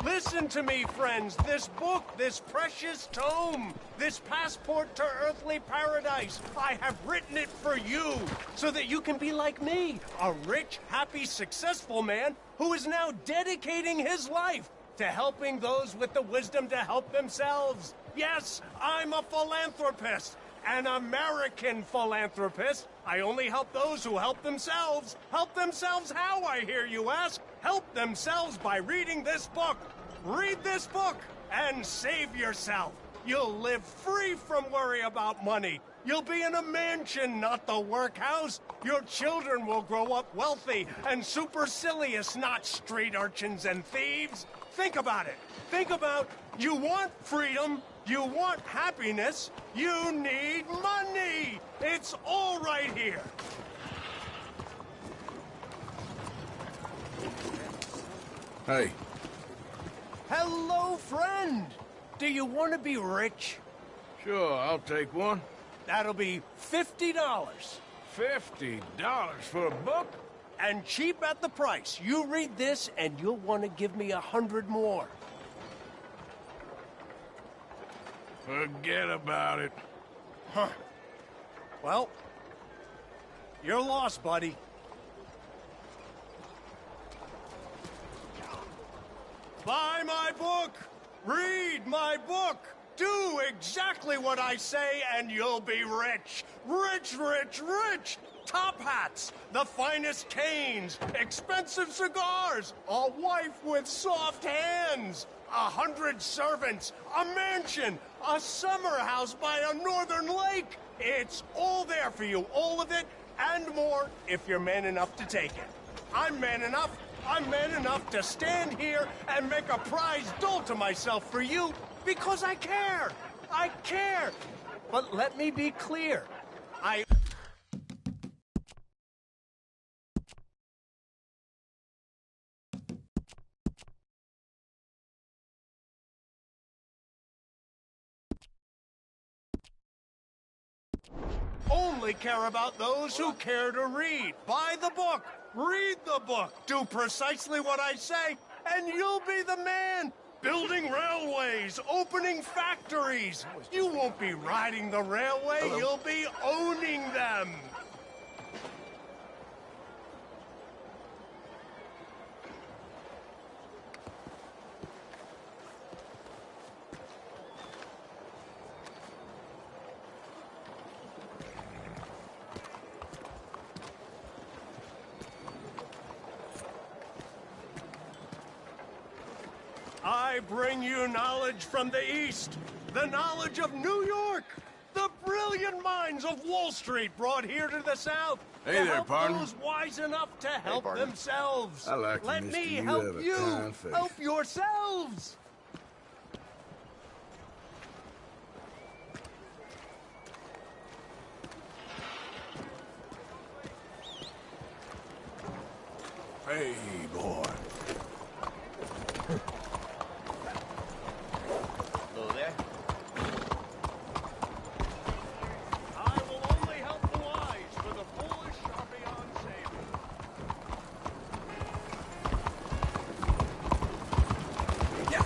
Listen to me, friends. This book, this precious tome, this passport to earthly paradise, I have written it for you, so that you can be like me, a rich, happy, successful man who is now dedicating his life to helping those with the wisdom to help themselves. Yes, I'm a philanthropist. An American philanthropist. I only help those who help themselves. Help themselves how, I hear you ask? Help themselves by reading this book. Read this book and save yourself. You'll live free from worry about money. You'll be in a mansion, not the workhouse. Your children will grow up wealthy and supercilious, not street urchins and thieves. Think about it. Think about, you want freedom, you want happiness, you need money. It's all right here. Hey. Hello, friend. Do you want to be rich? Sure, I'll take one. That'll be $50. $50 for a book? And cheap at the price. You read this and you'll want to give me 100 more. Forget about it. Huh. Well, you're lost, buddy. Buy my book! Read my book! Do exactly what I say and you'll be rich! Rich, rich, rich! Top hats, the finest canes, expensive cigars, a wife with soft hands, 100 servants, a mansion, a summer house by a northern lake. It's all there for you, all of it, and more, if you're man enough to take it. I'm man enough. I'm man enough to stand here and make a prize dole to myself for you because I care. I care. But let me be clear. I... only care about those who care to read. Buy the book. Read the book. Do precisely what I say, and you'll be the man. Building railways, opening factories. You won't be riding the railway, you'll be owning them. I bring you knowledge from the East, the knowledge of New York, the brilliant minds of Wall Street brought here to the South. Hey to there, help partner. those wise enough to help themselves. I like you, Let mister. me You help have a you. kind face. Help yourselves. Hey, boy. Hello there. I will only help the wise, for the foolish are beyond saving. Yeah.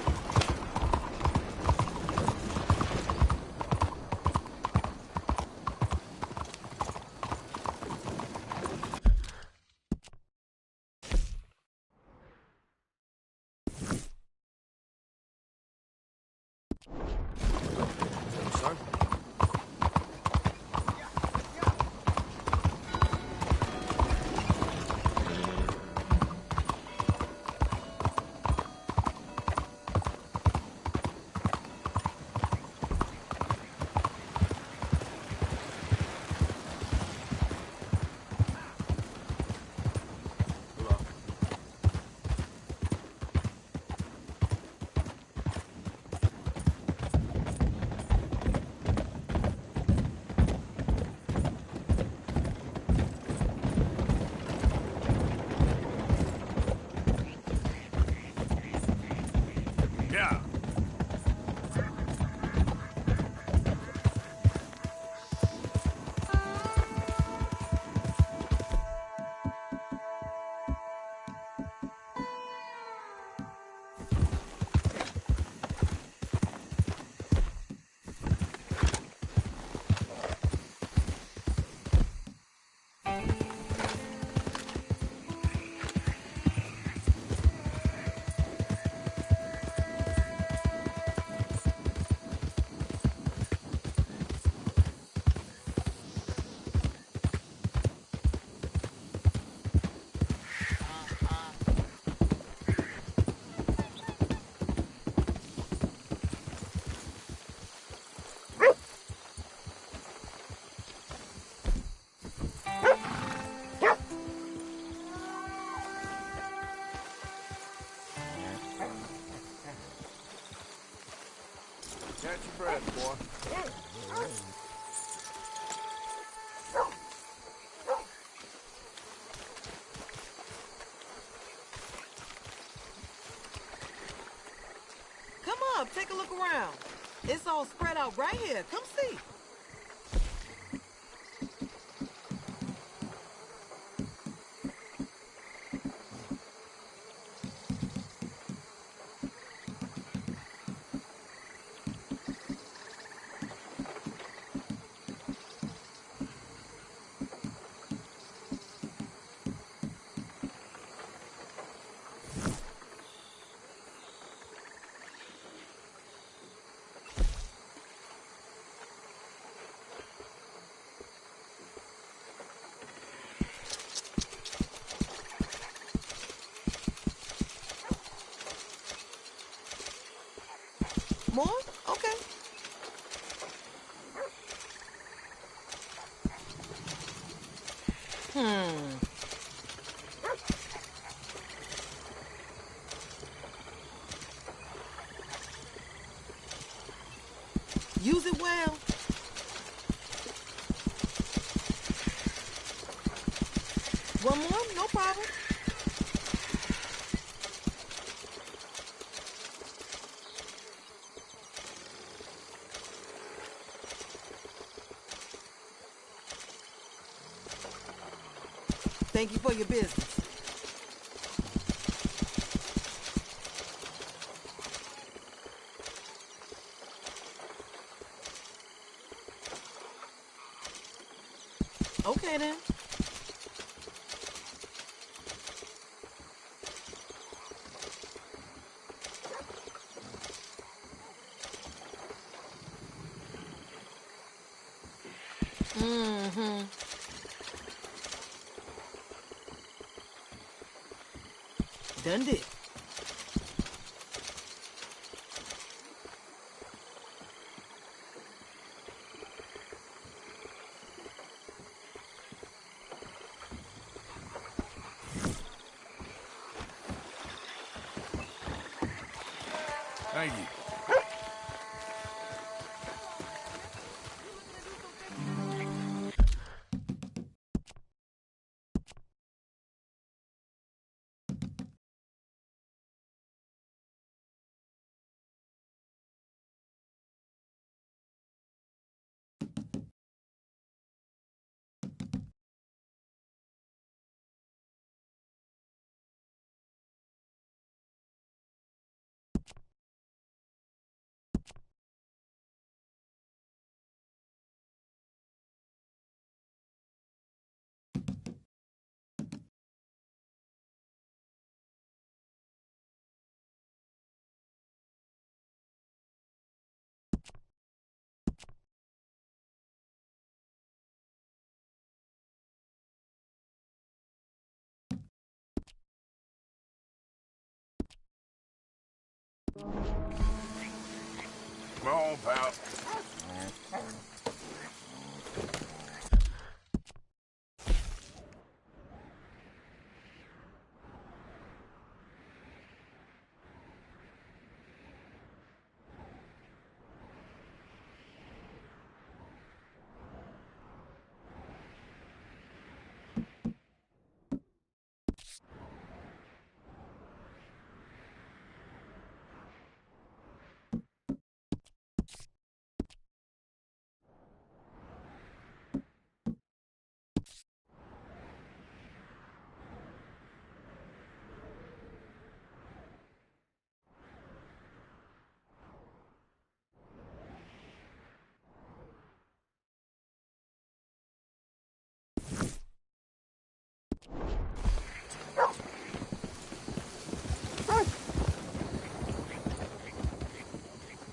Catch your breath, boy. Come up, take a look around. It's all spread out right here. Come see. More? Okay. Use it well. One more? No problem. Thank you for your business. Okay then. Done did. Thank you. Come on, pal.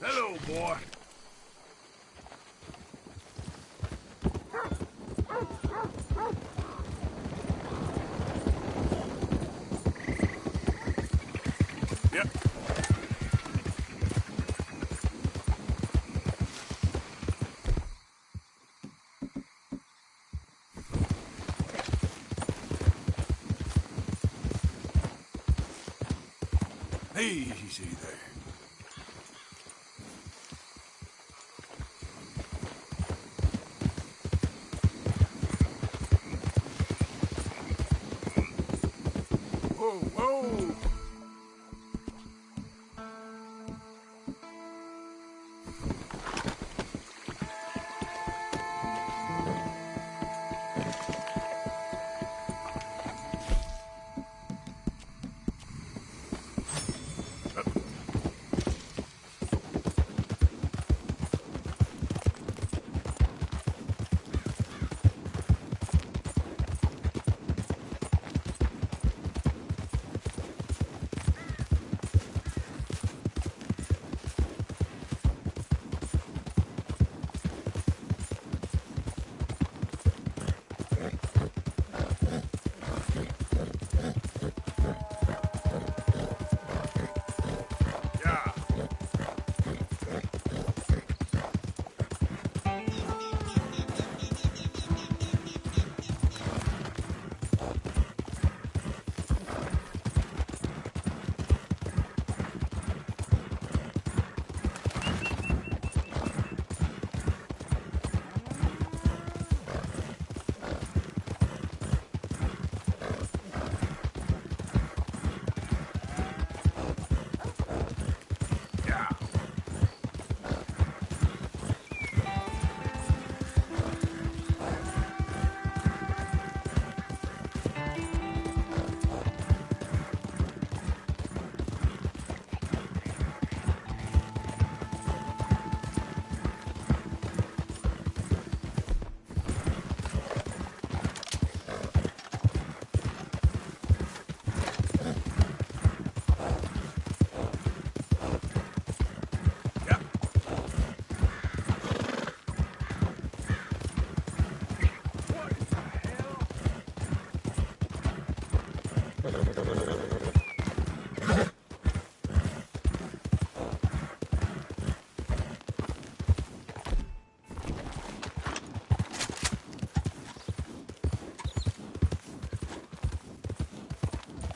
Hello, boy. Yep. Easy there. go!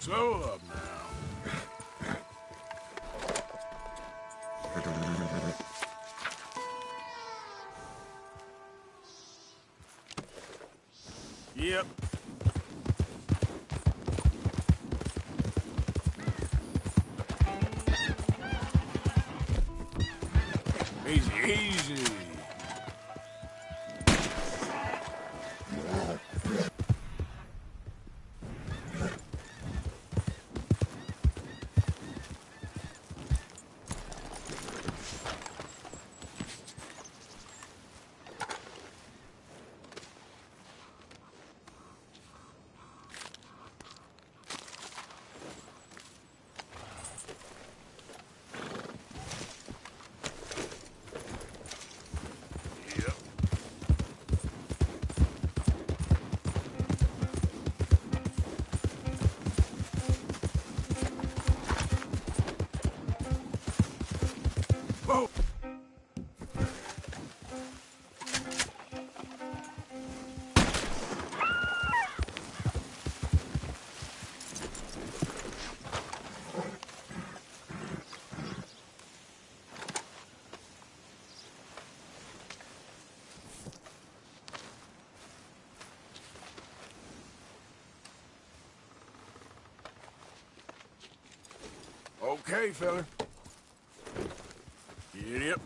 Slow up now. Yep. Easy, easy. Whoa! Okay, fella. Giddy up.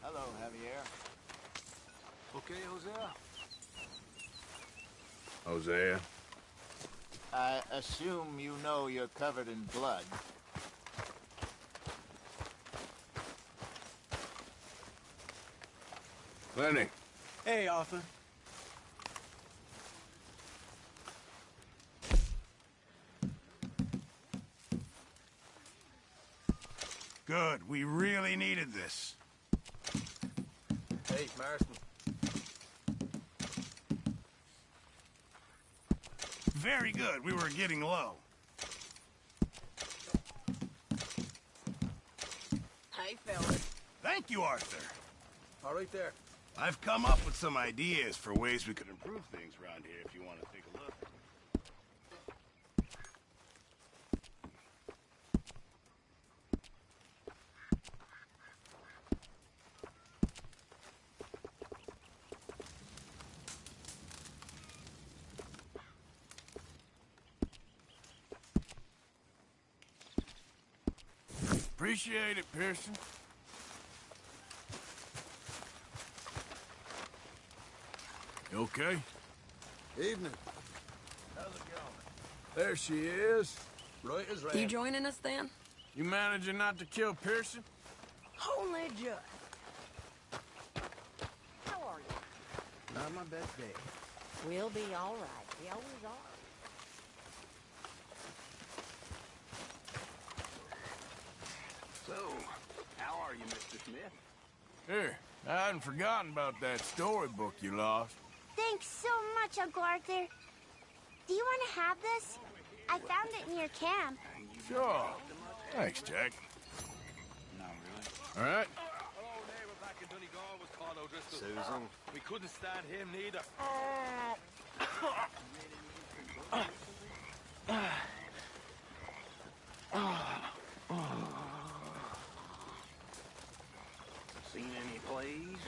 Hello, Javier. Okay, Hosea? Hosea? I assume you know you're covered in blood. Lenny. Hey, Arthur. Good. We really needed this. Hey, Marston. Very good. We were getting low. Hey, fellas. Thank you, Arthur. All right there. I've come up with some ideas for ways we could improve things around here if you want to take a look. Appreciate it, Pearson. You okay? Evening. How's it going? There she is. Right as rain. You joining us then? You managing not to kill Pearson? Only just. How are you? Not my best day. We'll be all right. We always are. So, how are you, Mr. Smith? Here, I hadn't forgotten about that storybook you lost. Thanks so much, Uncle Arthur. Do you want to have this? I found it near camp. Sure. Thanks, Jack. Not really. All right. Susan. We couldn't stand him neither. Seen any plays?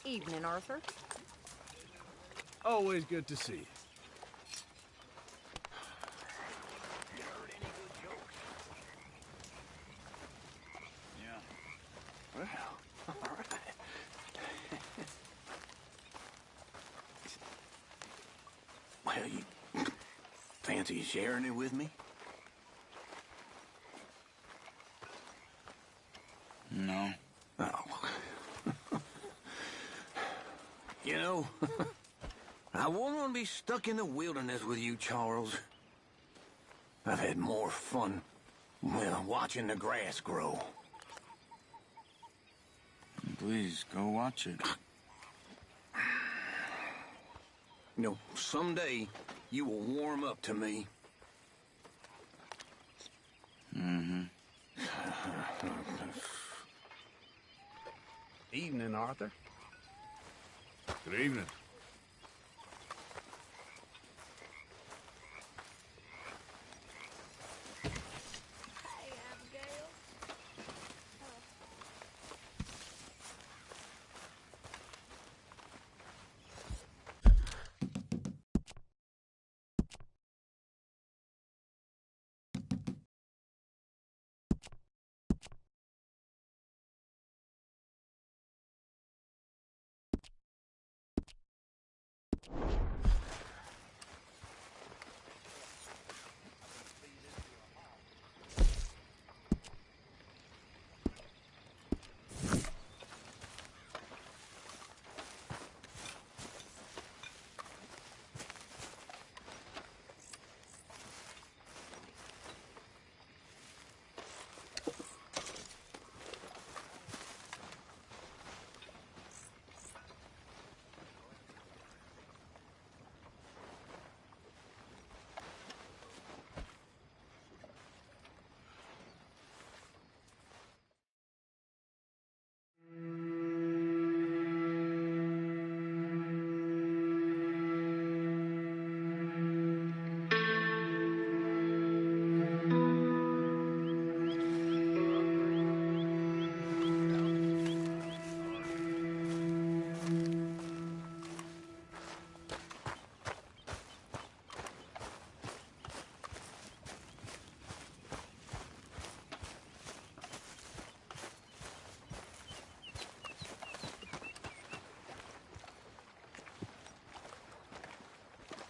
Evening, Arthur. Always good to see you. You heard any good jokes? Yeah. Well, all right. Well, you fancy sharing it with me? No. Oh. You know, I wouldn't want to be stuck in the wilderness with you, Charles. I've had more fun, well, watching the grass grow. Please, go watch it. You know, someday you will warm up to me. Mm-hmm. Evening, Arthur. Good evening.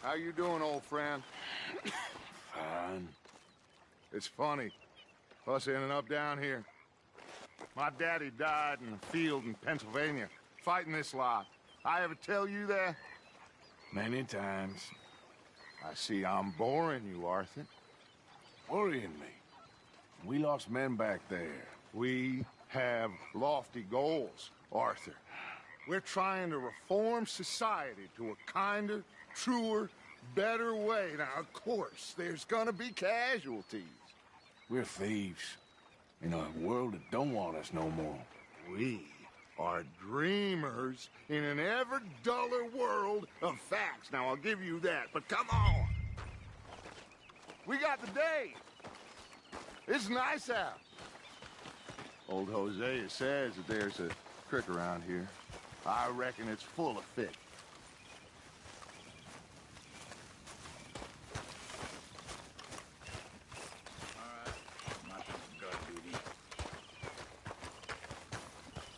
How you doing, old friend? Fine. It's funny, us ending up down here. My daddy died in a field in Pennsylvania, fighting this lot. I ever tell you that? Many times. I see I'm boring you, Arthur. Worrying me. We lost men back there. We have lofty goals, Arthur. We're trying to reform society to a kinder, truer, better way. Now, of course, there's gonna be casualties. We're thieves in a world that don't want us no more. We are dreamers in an ever duller world of facts. Now, I'll give you that, but come on. We got the day. It's nice out. Old Hosea says that there's a creek around here. I reckon it's full of fish.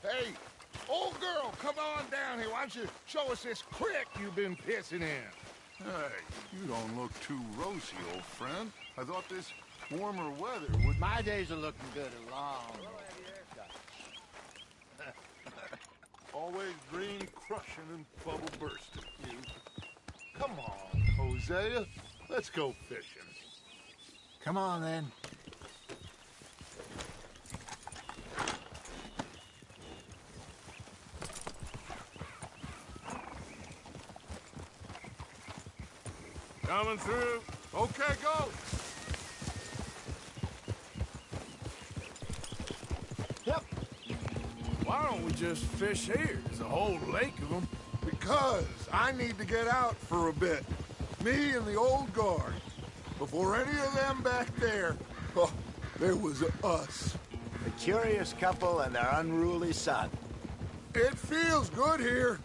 Hey, old girl, come on down here. Why don't you show us this creek you've been pissing in? Hey, you don't look too rosy, old friend. I thought this warmer weather would... My days are looking good along. Always green crushing and bubble bursting, you. Come on, Hosea. Let's go fishing. Come on, then. Coming through. Okay, go. Yep. Why don't we just fish here? There's a whole lake of them. Because I need to get out for a bit. Me and the old guard. Before any of them back there, oh, there was us. A curious couple and their unruly son. It feels good here.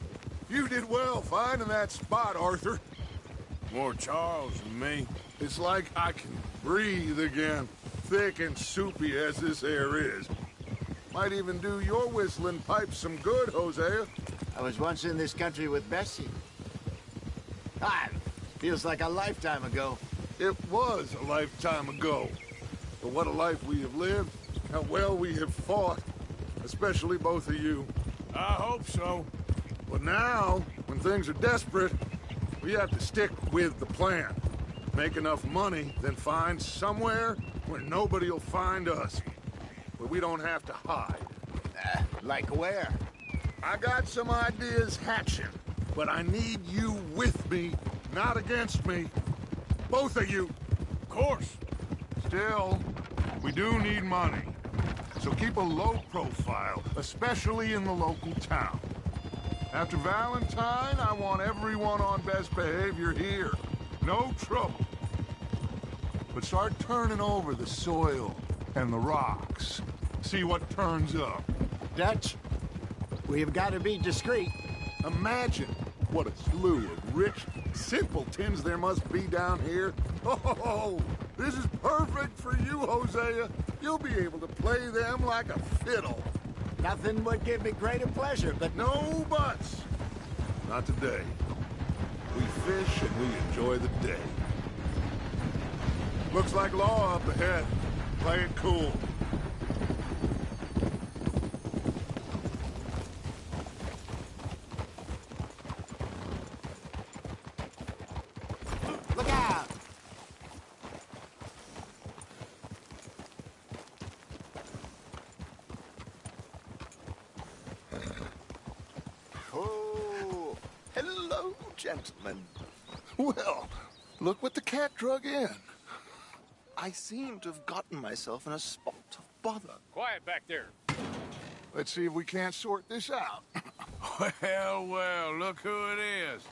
You did well finding that spot, Arthur. More Charles than me. It's like I can breathe again, thick and soupy as this air is. Might even do your whistling pipes some good, Hosea. I was once in this country with Bessie. Feels like a lifetime ago. It was a lifetime ago. But what a life we have lived, how well we have fought, especially both of you. I hope so. But now, when things are desperate, we have to stick with the plan. Make enough money, then find somewhere where nobody will find us. Where we don't have to hide. Like where? I got some ideas hatching, but I need you with me, not against me. Both of you. Of course. Still, we do need money. So keep a low profile, especially in the local town. After Valentine, I want everyone on best behavior here. No trouble. But start turning over the soil and the rocks. See what turns up. Dutch, we've got to be discreet. Imagine what a slew of rich simpletons there must be down here. Oh, this is perfect for you, Hosea. You'll be able to play them like a fiddle. Nothing would give me greater pleasure, but... No buts. Not today. We fish and we enjoy the day. Looks like law up ahead. Play it cool. Look out! Oh, hello, gentlemen. Well, look what the cat drug in. I seem to have gotten myself in a spot of bother. Quiet back there. Let's see if we can't sort this out. Well, well, look who it is.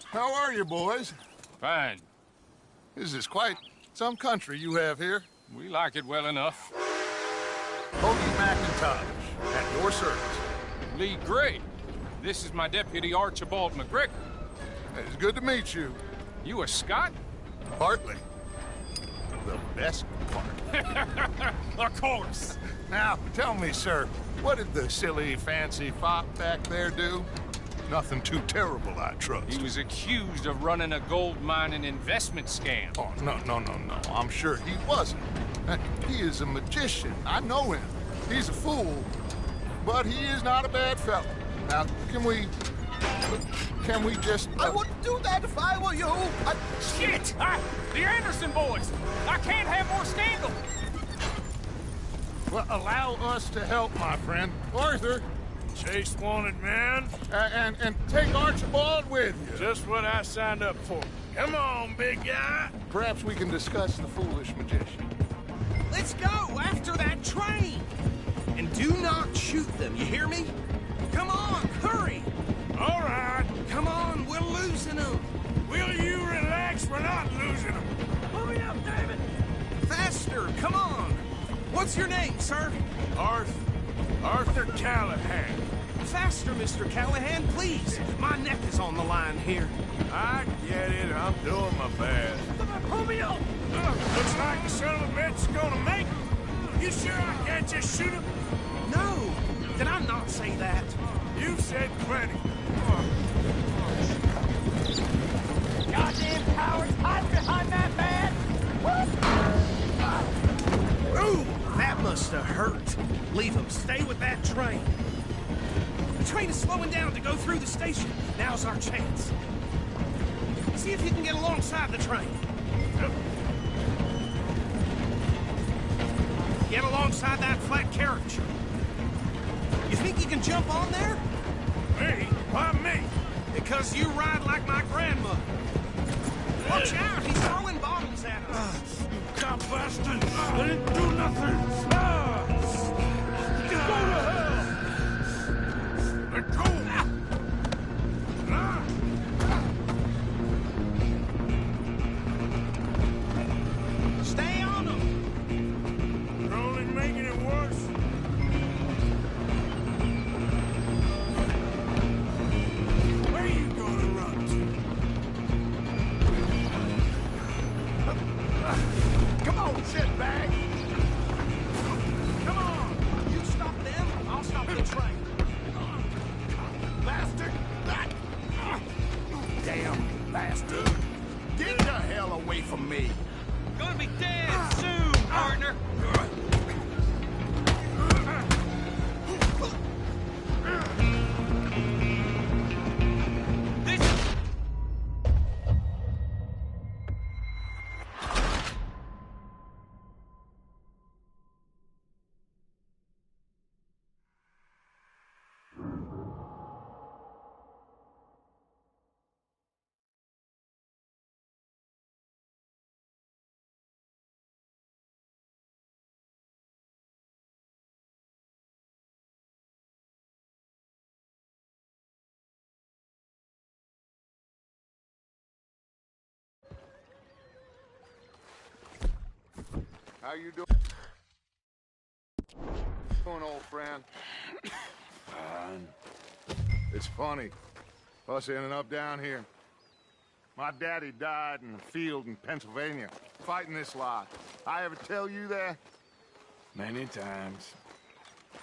How are you, boys? Fine. This is quite some country you have here. We like it well enough. Hoagie McIntosh, at your service. Lee Gray. This is my deputy, Archibald McGregor. It's good to meet you. You a Scot? Partly. The best part. Of course. Now, tell me, sir, what did the silly, fancy fop back there do? Nothing too terrible, I trust. He was accused of running a gold mining investment scam. Oh, no. I'm sure he wasn't. He is a magician. I know him. He's a fool. But he is not a bad fellow. Now, can we just... I wouldn't do that if I were you! Shit! The Anderson boys! I can't have more scandal! Well, allow us to help, my friend. Arthur! Chase wanted man? And take Archibald with you. Just what I signed up for. Come on, big guy. Perhaps we can discuss the foolish magician. Let's go after that train! And do not shoot them, you hear me? Come on, hurry! All right. Come on, we're losing them. Will you relax? We're not losing them. Hurry up, David! Faster, come on! What's your name, sir? Arthur Callahan. Faster, Mr. Callahan, please. My neck is on the line here. I get it. I'm doing my best. Pull me up! Looks like the son of a bitch is gonna make it. You sure I can't just shoot him? No! Did I not say that? You said plenty. Goddamn cowards hide behind that man! Ooh, that must have hurt. Leave them. Stay with that train. The train is slowing down to go through the station. Now's our chance. See if you can get alongside the train. Get alongside that flat carriage. You think you can jump on there? Me? Why me? Because you ride like my grandmother. Watch out, he's throwing bottles at us. You cop bastard! I didn't do nothing! Go to hell! Let go! Stay on him! You're only making it worse. Where are you gonna run to? Come on, shitbag! Come on! You stop them, I'll stop the train. Bastard! Damn bastard! Get the hell away from me! Gonna be dead soon, partner! How you doing, old friend? Fine. It's funny, us ending up down here. My daddy died in a field in Pennsylvania, fighting this lot. I ever tell you that? Many times.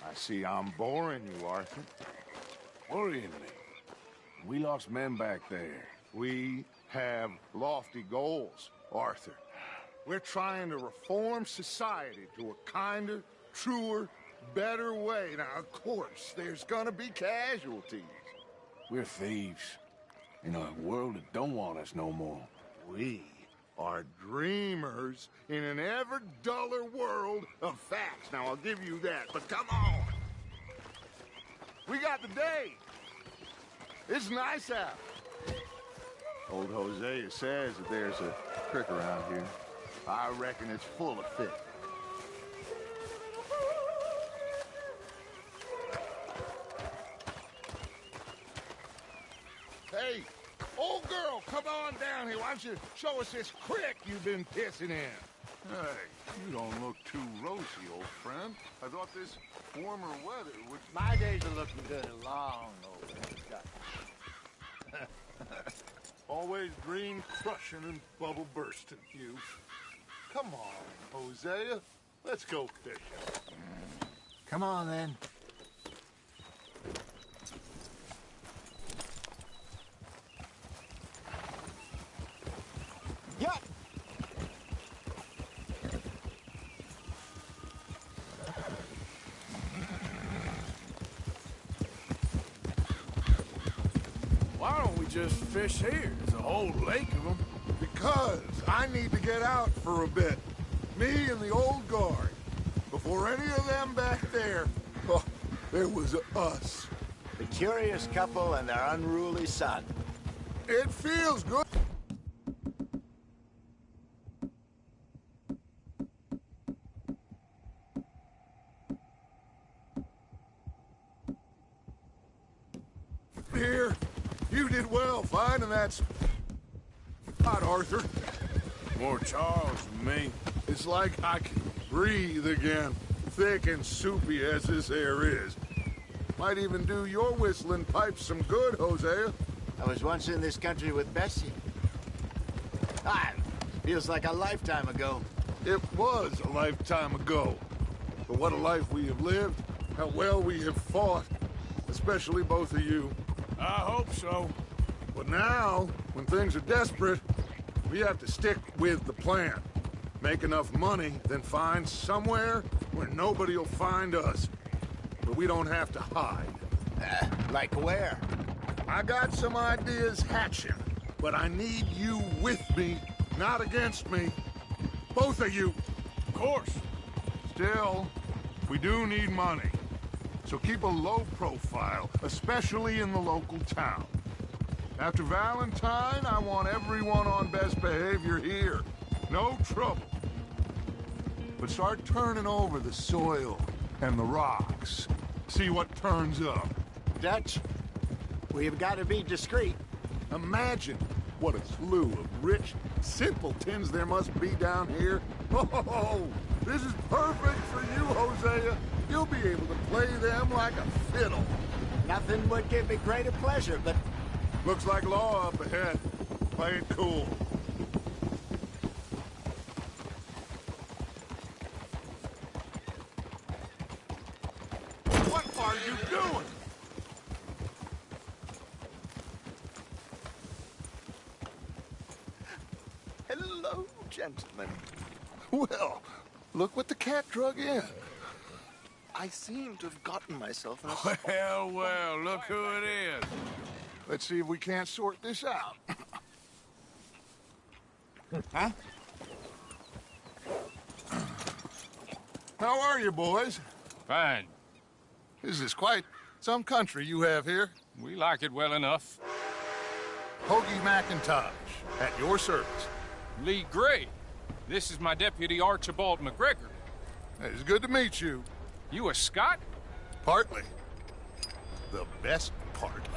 I see I'm boring you, Arthur. Worrying me. We lost men back there. We have lofty goals, Arthur. We're trying to reform society to a kinder, truer, better way. Now, of course, there's gonna be casualties. We're thieves. In a world that don't want us no more. We are dreamers in an ever duller world of facts. Now, I'll give you that, but come on. We got the day. It's nice out. Old Hosea says that there's a creek around here. I reckon it's full of fish. Hey, old girl, come on down here. Why don't you show us this creek you've been pissing in? Hey, you don't look too rosy, old friend. I thought this warmer weather would... My days are looking good and long over. Always dream crushing and bubble bursting, you. Come on, Hosea. Let's go fishing. Come on, then. Yup! Why don't we just fish here? There's a whole lake of them. Because I need to get out for a bit. Me and the old guard. before any of them back there. Oh, there was us. The curious couple and their unruly son. It feels good. Here, you did well finding that spot, Arthur. More Charles than me. It's like I can breathe again, thick and soupy as this air is. Might even do your whistling pipes some good, Hosea. I was once in this country with Bessie. Feels like a lifetime ago. It was a lifetime ago. But what a life we have lived, how well we have fought, especially both of you. I hope so. But now, when things are desperate, we have to stick with the plan. Make enough money, then find somewhere where nobody will find us. But we don't have to hide. Like where? I got some ideas hatching, but I need you with me, not against me. Both of you. Of course. Still, we do need money. So keep a low profile, especially in the local town. After Valentine, I want everyone on best behavior here. No trouble. But start turning over the soil and the rocks. See what turns up. Dutch, we've got to be discreet. Imagine what a slew of rich simpletons there must be down here. Oh, this is perfect for you, Hosea. You'll be able to play them like a fiddle. Nothing would give me greater pleasure, but... Looks like law up ahead. Play it cool. What are you doing? Hello, gentlemen. Well, look what the cat drug in. I seem to have gotten myself in a... Well, look who it is. Let's see if we can't sort this out. Huh? How are you, boys? Fine. This is quite some country you have here. We like it well enough. Hoagie McIntosh, at your service. Lee Gray. This is my deputy Archibald McGregor. It's good to meet you. You a Scot? Partly. The best part.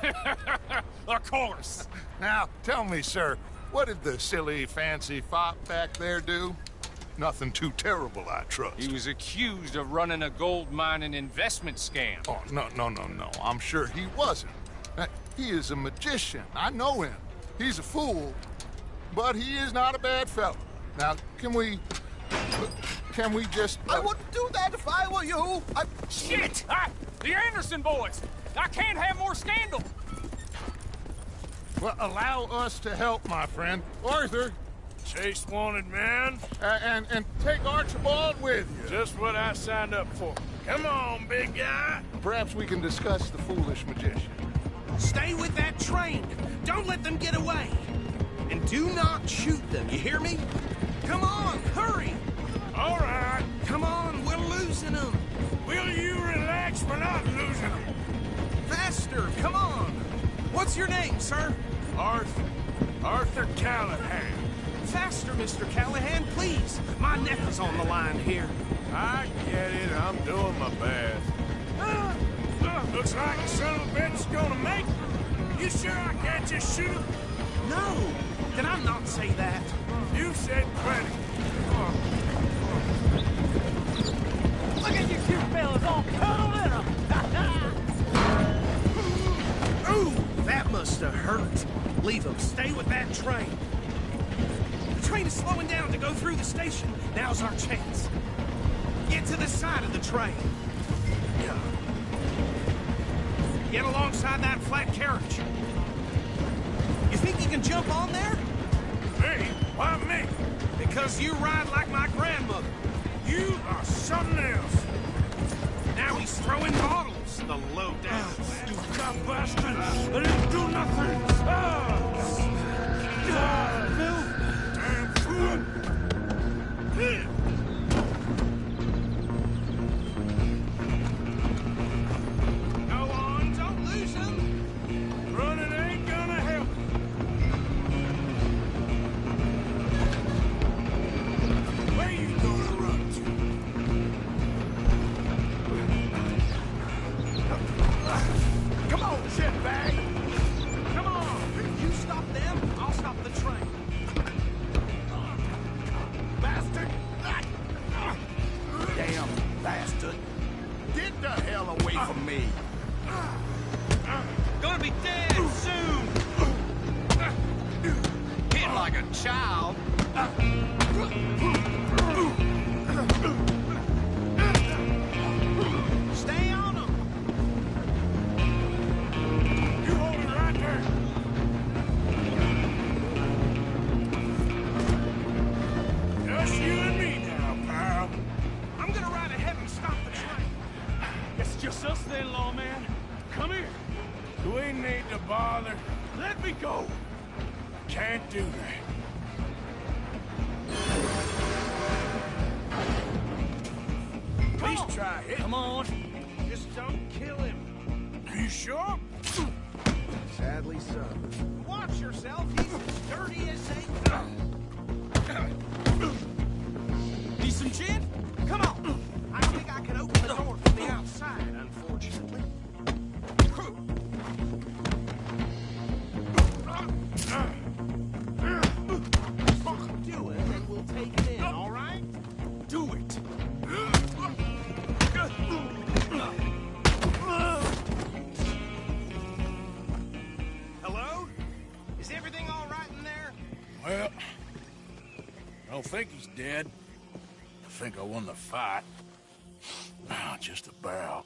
Of course. Now, tell me, sir, what did the silly, fancy fop back there do? Nothing too terrible, I trust. He was accused of running a gold mining investment scam. Oh, no. I'm sure he wasn't. He is a magician. I know him. He's a fool, but he is not a bad fellow. Now, can we just... I wouldn't do that if I were you. Shit! The Anderson boys! I can't have more scandal! Well, allow us to help, my friend. Arthur. Chase wanted man. And take Archibald with you. Just what I signed up for. Come on, big guy. Perhaps we can discuss the foolish magician. Stay with that train. Don't let them get away. And do not shoot them, you hear me? Come on, hurry! All right. Come on, we're losing them. Will you relax? We're not losing them. Faster, come on. What's your name, sir? Arthur Callahan. Faster, Mr. Callahan, please. My neck is on the line here. I get it. I'm doing my best. Looks like the son of a bitch is gonna make it. You sure I can't just shoot him? No. Did I not say that? You said plenty. Look at you two fellas all cuddled in them. Ooh, that must have hurt. Leave them. Stay with that train. The train is slowing down to go through the station. Now's our chance. Get to the side of the train. Get alongside that flat carriage. You think you can jump on there? Me? Why me? Because you ride like my grandmother. You are something else. Now he's throwing bottles, the low down. You dumb bastard! I didn't do nothing! Bill! Damn fool! be dead soon! Hit like a child. Stay on him! You hold it right there. Just you and me now, pal. I'm gonna ride ahead and stop the train. Guess it's just us then, lawman. Come here. Do we need to bother? Let me go. Can't do that. Please try it. Come on. Just don't kill him. Are you sure? Sadly so. Watch yourself. He's as dirty as they come. Need some gin? Come on. I think I can open the door from the outside, unfortunately. Do it, and we'll take it in, all right? Do it. Hello? Is everything all right in there? Well, I don't think he's dead. I think I won the fight. Just about.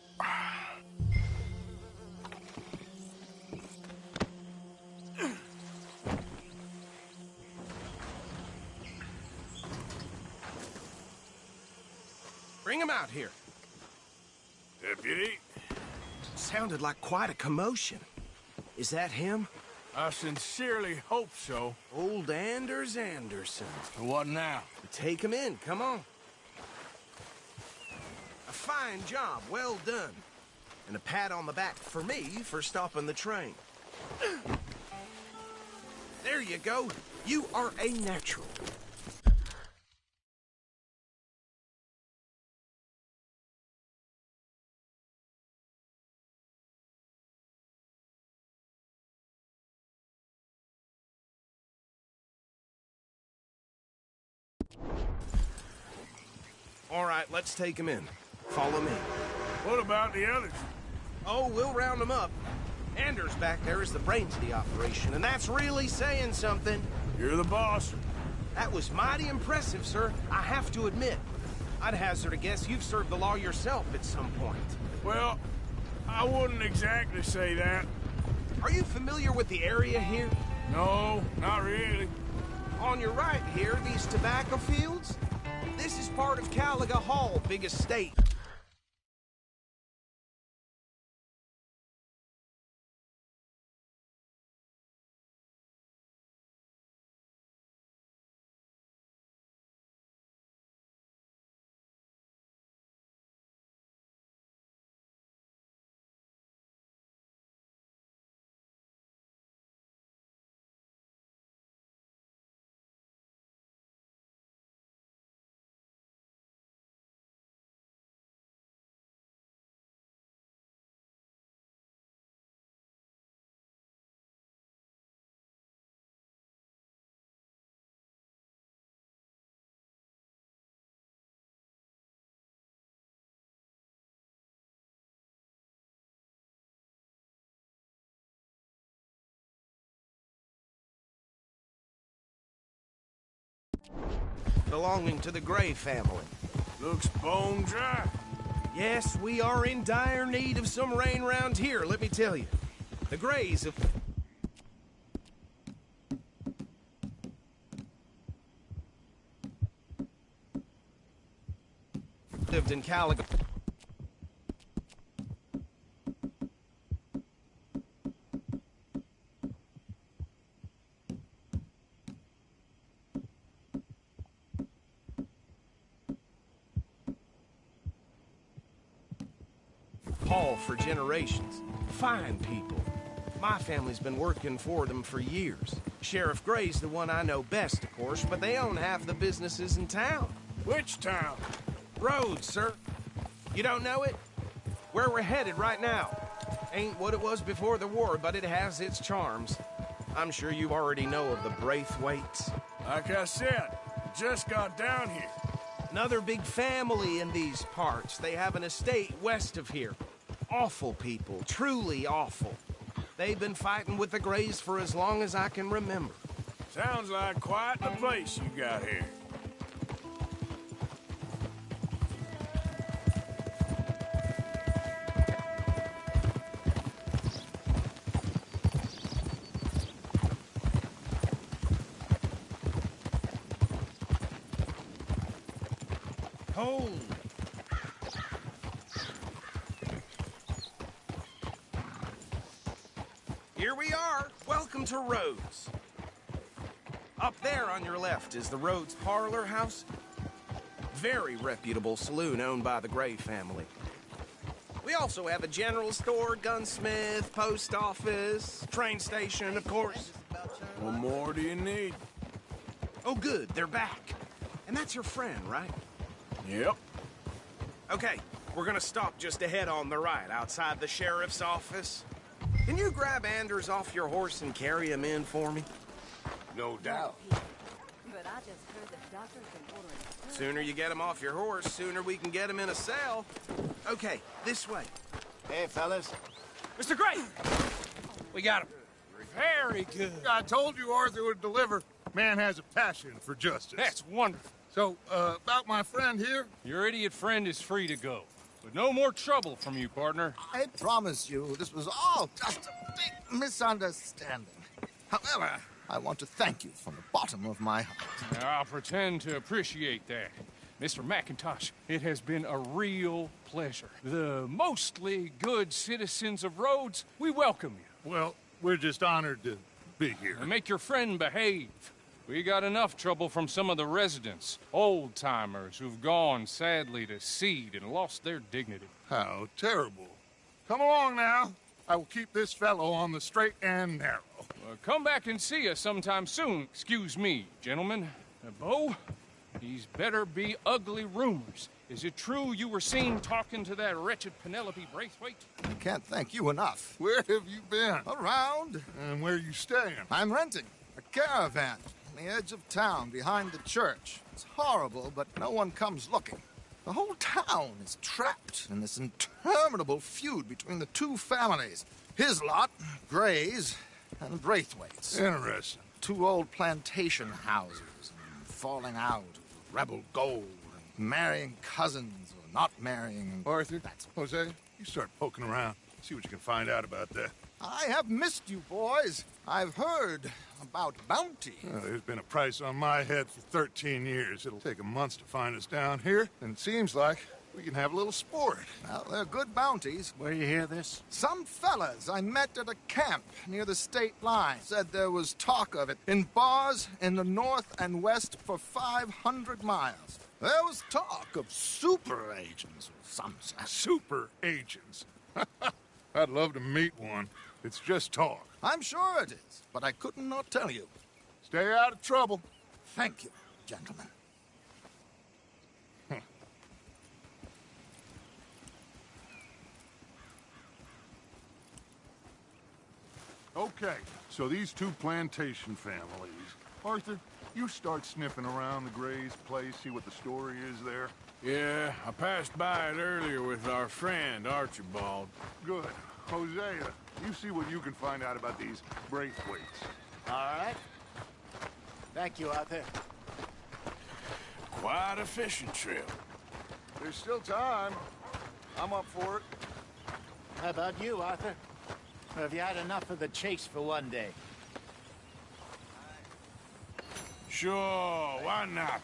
Bring him out here. Deputy? Sounded like quite a commotion. Is that him? I sincerely hope so. Old Anders Anderson. So what now? Take him in, come on. A fine job, well done. And a pat on the back for me for stopping the train. There you go. You are a natural. All right, let's take him in. Follow me. What about the others? Oh, we'll round them up. Anders back there is the brains of the operation, and that's really saying something. You're the boss. That was mighty impressive, sir. I have to admit. I'd hazard a guess you've served the law yourself at some point. Well, I wouldn't exactly say that. Are you familiar with the area here? No, not really. On your right here, these tobacco fields? This is part of Caliga Hall, big estate. Belonging to the Gray family. Looks bone dry. Yes, we are in dire need of some rain round here, let me tell you. The Grays have... lived in Caliga. Hall for generations. Fine people. My family's been working for them for years. Sheriff Gray's the one I know best, of course, but they own half the businesses in town. Which town? Rhodes, sir. You don't know it? Where we're headed right now. Ain't what it was before the war, but it has its charms. I'm sure you already know of the Braithwaites. Like I said, just got down here. Another big family in these parts. They have an estate west of here. Awful people, truly awful. They've been fighting with the Greys for as long as I can remember. Sounds like quite the place you got here. Oh. Here we are. Welcome to Rhodes. Up there on your left is the Rhodes Parlor House. Very reputable saloon owned by the Gray family. We also have a general store, gunsmith, post office, train station, of course. What more do you need? Oh, good. They're back. And that's your friend, right? Yep. Okay, we're gonna stop just ahead on the right, outside the sheriff's office. Can you grab Anders off your horse and carry him in for me? No doubt. But I just heard that doctor's been ordering. Sooner you get him off your horse, sooner we can get him in a cell. Okay, this way. Hey, fellas. Mr. Gray! We got him. Very good. I told you Arthur would deliver. Man has a passion for justice. That's wonderful. So, about my friend here? Your idiot friend is free to go. But no more trouble from you, partner. I promise you, this was all just a big misunderstanding. However, I want to thank you from the bottom of my heart. Now, I'll pretend to appreciate that. Mr. McIntosh, it has been a real pleasure. The mostly good citizens of Rhodes, we welcome you. Well, we're just honored to be here. And make your friend behave. We got enough trouble from some of the residents, old-timers who've gone, sadly, to seed and lost their dignity. How terrible. Come along now. I will keep this fellow on the straight and narrow. Well, come back and see us sometime soon. Excuse me, gentlemen. Bo, these better be ugly rumors. Is it true you were seen talking to that wretched Penelope Braithwaite? I can't thank you enough. Where have you been? Around. And where are you staying? I'm renting a caravan on the edge of town behind the church. It's horrible, but no one comes looking. The whole town is trapped in this interminable feud between the two families. His lot, Gray's, and Braithwaite's. Interesting. Two old plantation houses, and falling out, rebel gold, and marrying cousins or not marrying. Arthur, Jose, you start poking around. See what you can find out about that. I have missed you, boys. I've heard about bounty. Well, there's been a price on my head for 13 years. It'll take 'em months to find us down here, and it seems like we can have a little sport. Well, they're good bounties. Where you hear this? Some fellas I met at a camp near the state line said there was talk of it in bars in the north and west for 500 miles. There was talk of super agents or some such. Super agents. I'd love to meet one. It's just talk. I'm sure it is, but I couldn't not tell you. Stay out of trouble. Thank you, gentlemen. Okay, so these two plantation families. Arthur, you start sniffing around the Gray's place, see what the story is there. Yeah, I passed by it earlier with our friend, Archibald. Good. Hosea, you see what you can find out about these Braithwaites. All right. Thank you, Arthur. Quite a fishing trip. There's still time. I'm up for it. How about you, Arthur? Or have you had enough of the chase for one day? Sure, why not?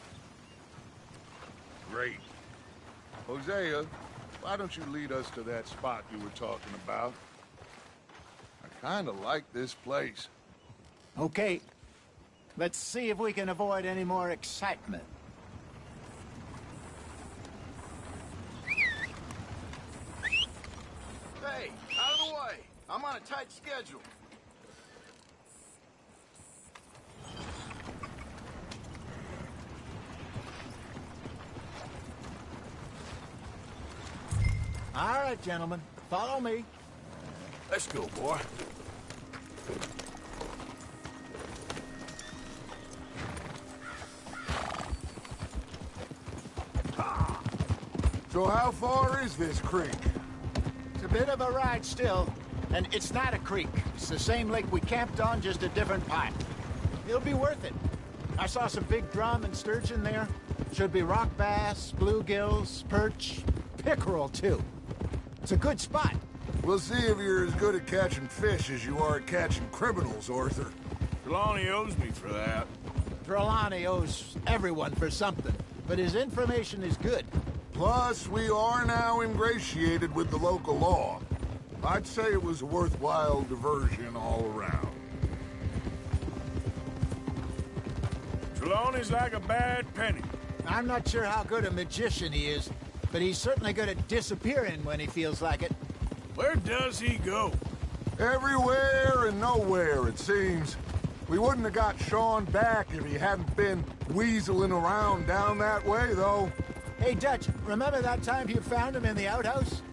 Great. Hosea, why don't you lead us to that spot you were talking about? I kind of like this place. Okay. Let's see if we can avoid any more excitement. Hey, out of the way. I'm on a tight schedule. All right, gentlemen. Follow me. Let's go, boy. So how far is this creek? It's a bit of a ride still, and it's not a creek. It's the same lake we camped on, just a different pipe. It'll be worth it. I saw some big drum and sturgeon there. Should be rock bass, bluegills, perch, pickerel, too. It's a good spot. We'll see if you're as good at catching fish as you are at catching criminals, Arthur. Trelawney owes me for that. Trelawney owes everyone for something, but his information is good. Plus, we are now ingratiated with the local law. I'd say it was a worthwhile diversion all around. Trelawney's like a bad penny. I'm not sure how good a magician he is, but he's certainly good at disappearing when he feels like it. Where does he go? Everywhere and nowhere, it seems. We wouldn't have got Sean back if he hadn't been weaseling around down that way, though. Hey, Dutch, remember that time you found him in the outhouse?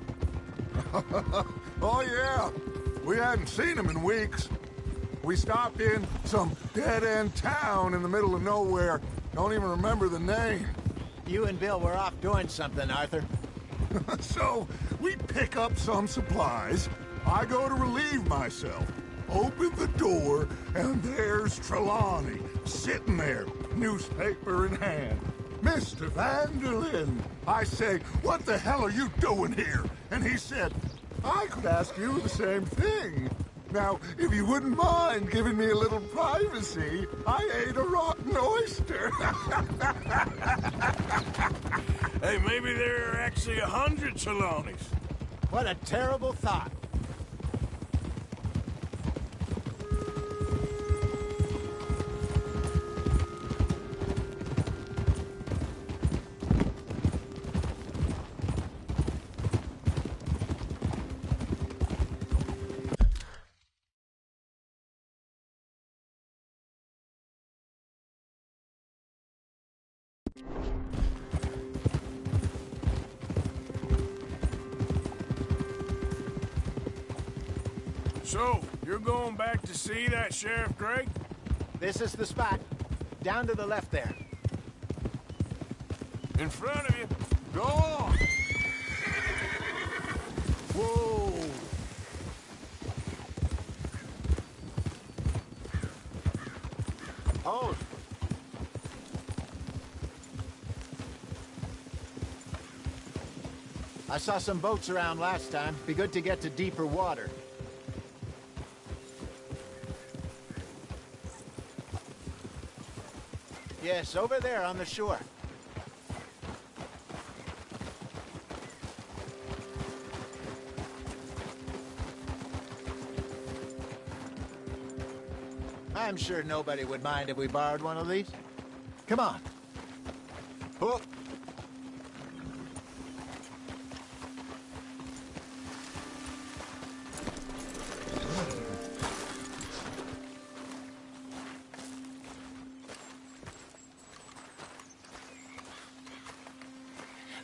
Oh, yeah. We hadn't seen him in weeks. We stopped in some dead-end town in the middle of nowhere. Don't even remember the name. You and Bill were off doing something, Arthur. So, we pick up some supplies. I go to relieve myself. Open the door, and there's Trelawney, sitting there, newspaper in hand. Mr. Vanderlyn. I say, what the hell are you doing here? And he said, I could ask you the same thing. Now, if you wouldn't mind giving me a little privacy, I ate a rotten oyster. Hey, maybe there are actually 100 Trelawneys. What a terrible thought. So, you're going back to see that Sheriff Drake? This is the spot. Down to the left there. In front of you. Go on! Whoa! Oh! I saw some boats around last time. Be good to get to deeper water. Yes, over there on the shore. I'm sure nobody would mind if we borrowed one of these. Come on. Oh.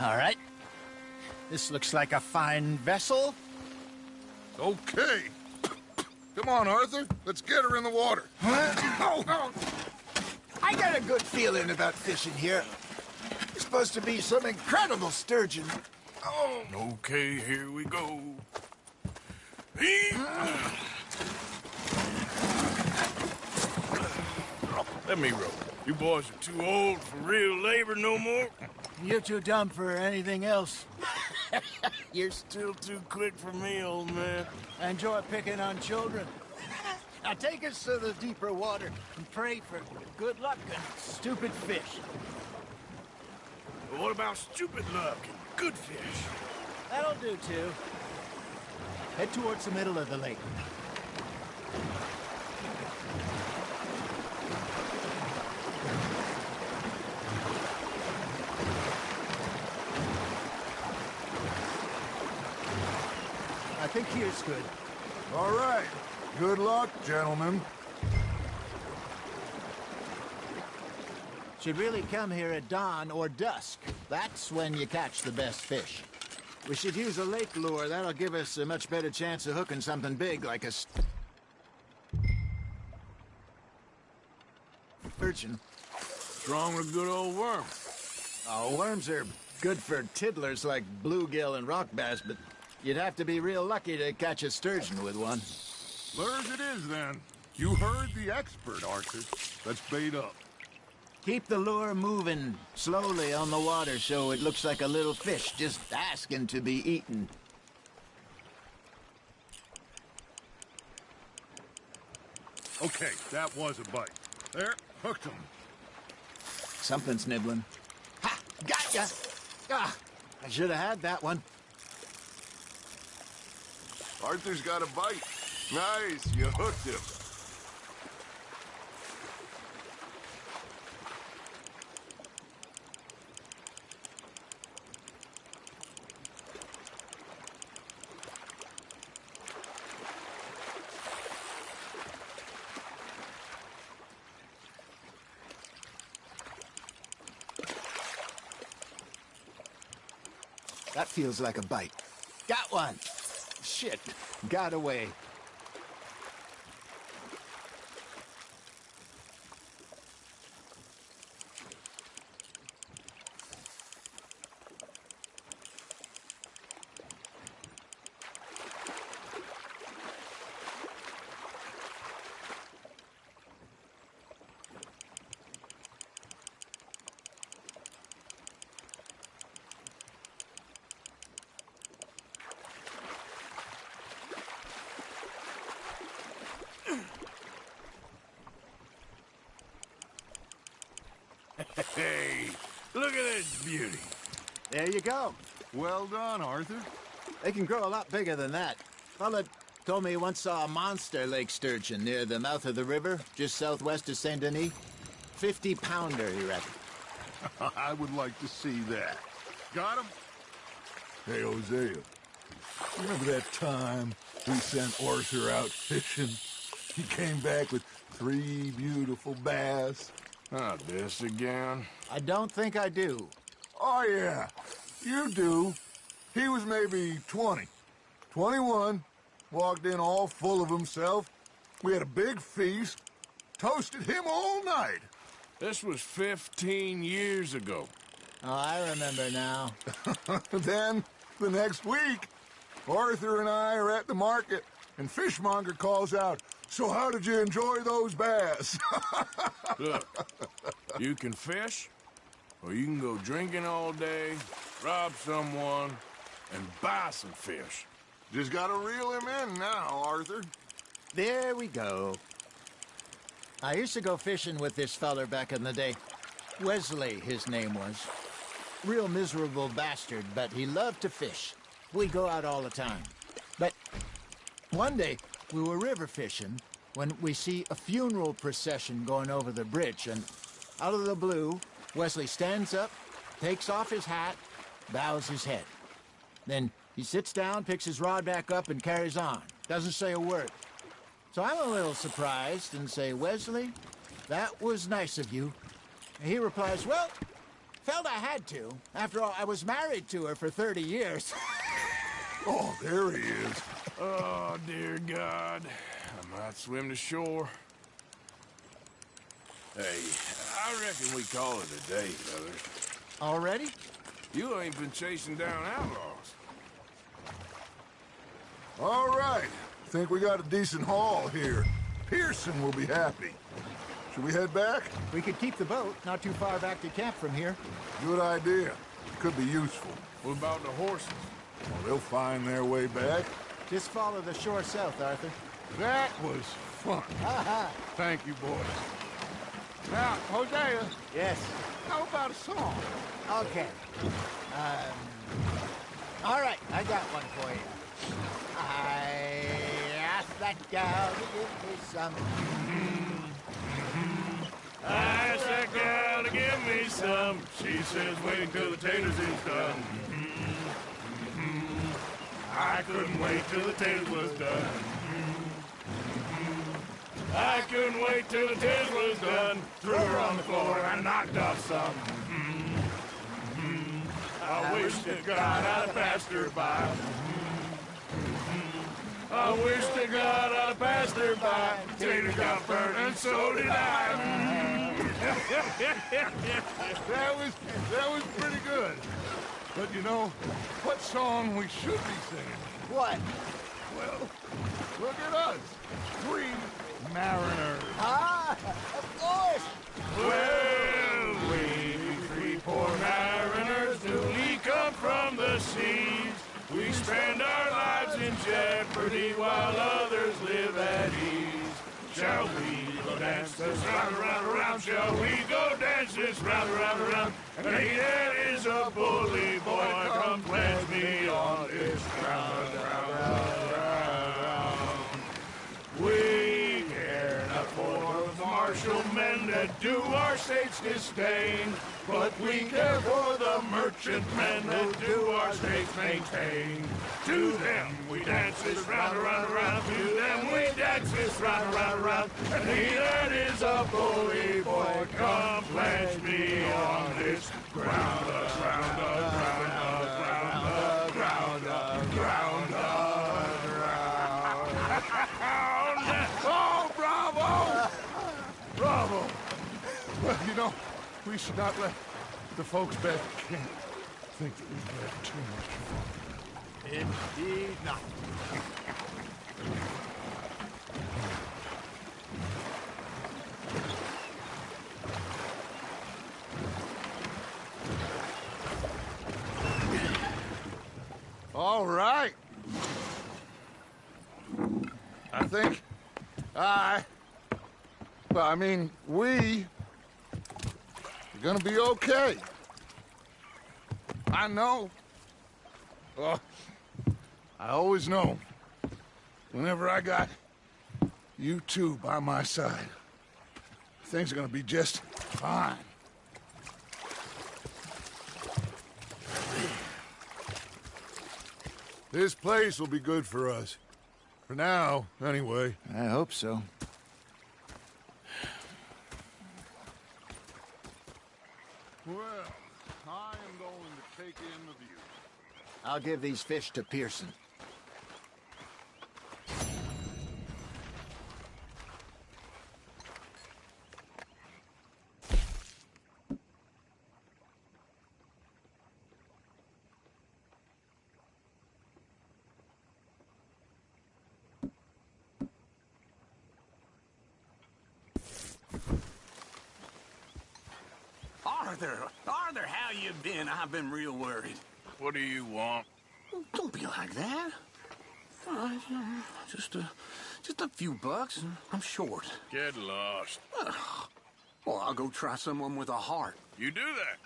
All right. This looks like a fine vessel. Okay. Come on, Arthur. Let's get her in the water. I got a good feeling about fishing here. There's supposed to be some incredible sturgeon. Oh. Okay, here we go. Let me row. You boys are too old for real labor no more. You're too dumb for anything else. You're still too quick for me, old man. I enjoy picking on children. Now take us to the deeper water and pray for good luck and stupid fish. But what about stupid luck and good fish? That'll do, too. Head towards the middle of the lake. I think here's good. All right. Good luck, gentlemen. Should really come here at dawn or dusk. That's when you catch the best fish. We should use a lake lure. That'll give us a much better chance of hooking something big like a sturgeon. Strong with a good old worm. Oh, worms are good for tiddlers like bluegill and rock bass, but you'd have to be real lucky to catch a sturgeon with one. Lures it is, then. You heard the expert, Arthur. Let's bait up. Keep the lure moving slowly on the water so it looks like a little fish just asking to be eaten. Okay, that was a bite. There, hooked him. Something's nibbling. Ha! Gotcha! Ah, I should have had that one. Arthur's got a bite. Nice, you hooked him. That feels like a bite. Got one! Shit, got away. Hey, look at this beauty. There you go. Well done, Arthur. They can grow a lot bigger than that. Fella told me he once saw a monster lake sturgeon near the mouth of the river, just southwest of Saint Denis. 50-pounder, he reckoned. I would like to see that. Got him? Hey, Hosea. Remember that time we sent Arthur out fishing? He came back with 3 beautiful bass. Not this again. I don't think I do. Oh, yeah. You do. He was maybe 20. 21. Walked in all full of himself. We had a big feast. Toasted him all night. This was 15 years ago. Oh, I remember now. Then, the next week, Arthur and I are at the market, and Fishmonger calls out, "So how did you enjoy those bass?" Look, you can fish, or you can go drinking all day, rob someone, and buy some fish. Just gotta reel him in now, Arthur. There we go. I used to go fishing with this feller back in the day. Wesley, his name was. Real miserable bastard, but he loved to fish. We'd go out all the time. But one day, we were river fishing when we see a funeral procession going over the bridge, and out of the blue, Wesley stands up, takes off his hat, bows his head. Then he sits down, picks his rod back up, and carries on. Doesn't say a word. So I'm a little surprised and say, "Wesley, that was nice of you." And he replies, "Well, felt I had to. After all, I was married to her for 30 years. Oh, there he is. Oh, dear God. I might swim to shore. Hey, I reckon we call it a day, fellas. Already? You ain't been chasing down outlaws. All right. Think we got a decent haul here. Pearson will be happy. Should we head back? We could keep the boat not too far back to camp from here. Good idea. Could be useful. What about the horses? Well, they'll find their way back. Just follow the shore south, Arthur. That was fun. Thank you, boys. Now, Hosea. Yes? How about a song? Okay. All right, I got one for you. I asked that gal to give me some. I asked that gal to give me some. She says, wait till the taters is done. I couldn't wait till the taters was done. I couldn't wait till the taters was done. Threw her on the floor and knocked off some. I wish to God I'd have passed her by. I wish to God I'd passed her by. Tater got burned and so did I. That was pretty good. But you know, what song we should be singing? What? Well, look at us. 3 mariners. Ah, of course. Well, we 3 poor mariners, do we come from the seas? We spend our lives in jeopardy while others live at ease. Shall we go dance this round, around, around? Shall we go dance this round, around, around? And he that is a bully boy, come pledge me on this round, round, round, round. We care not for the martial men that do our states disdain, but we care for the merchant men that do our states maintain. To them we dance this round, around, around. To them we dance this round, around, around. And he that is a bully boy, come pledge me on this ground, ground, ground, ground, ground, ground, ground. Oh, bravo! Bravo! Well, you know, we should not let the folks back at camp think that we've had too much fun. Indeed not. All right. I think we are gonna be okay. I know. Well, I always know. Whenever I got you two by my side, things are gonna be just fine. This place will be good for us. For now, anyway. I hope so. Well, I am going to take in the view. I'll give these fish to Pearson. Arthur, how you been? I've been real worried. What do you want? Don't be like that. Just a few bucks, and I'm short. Get lost. Well, I'll go try someone with a heart. You do that.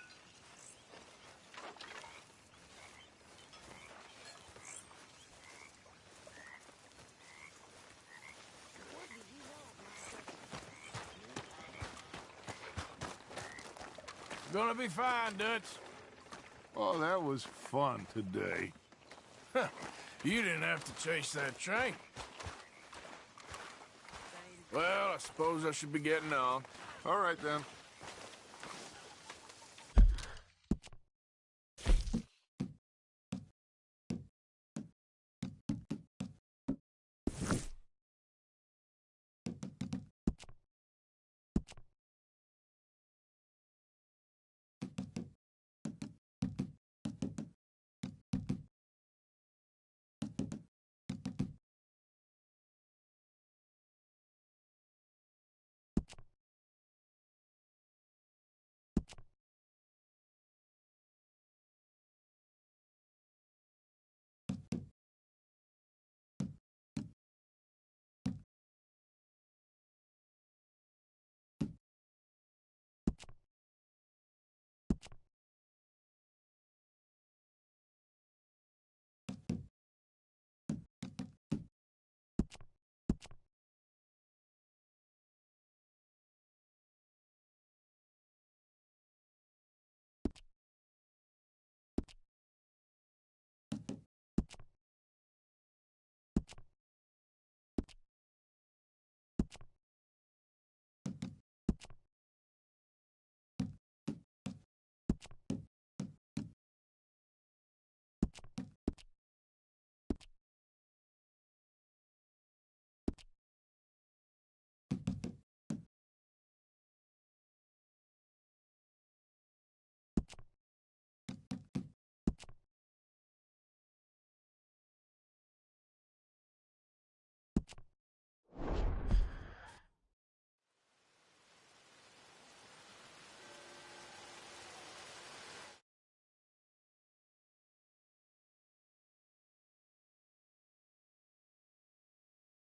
Gonna be fine, Dutch. Oh, that was fun today. You didn't have to chase that train. Well, I suppose I should be getting on. All right, then.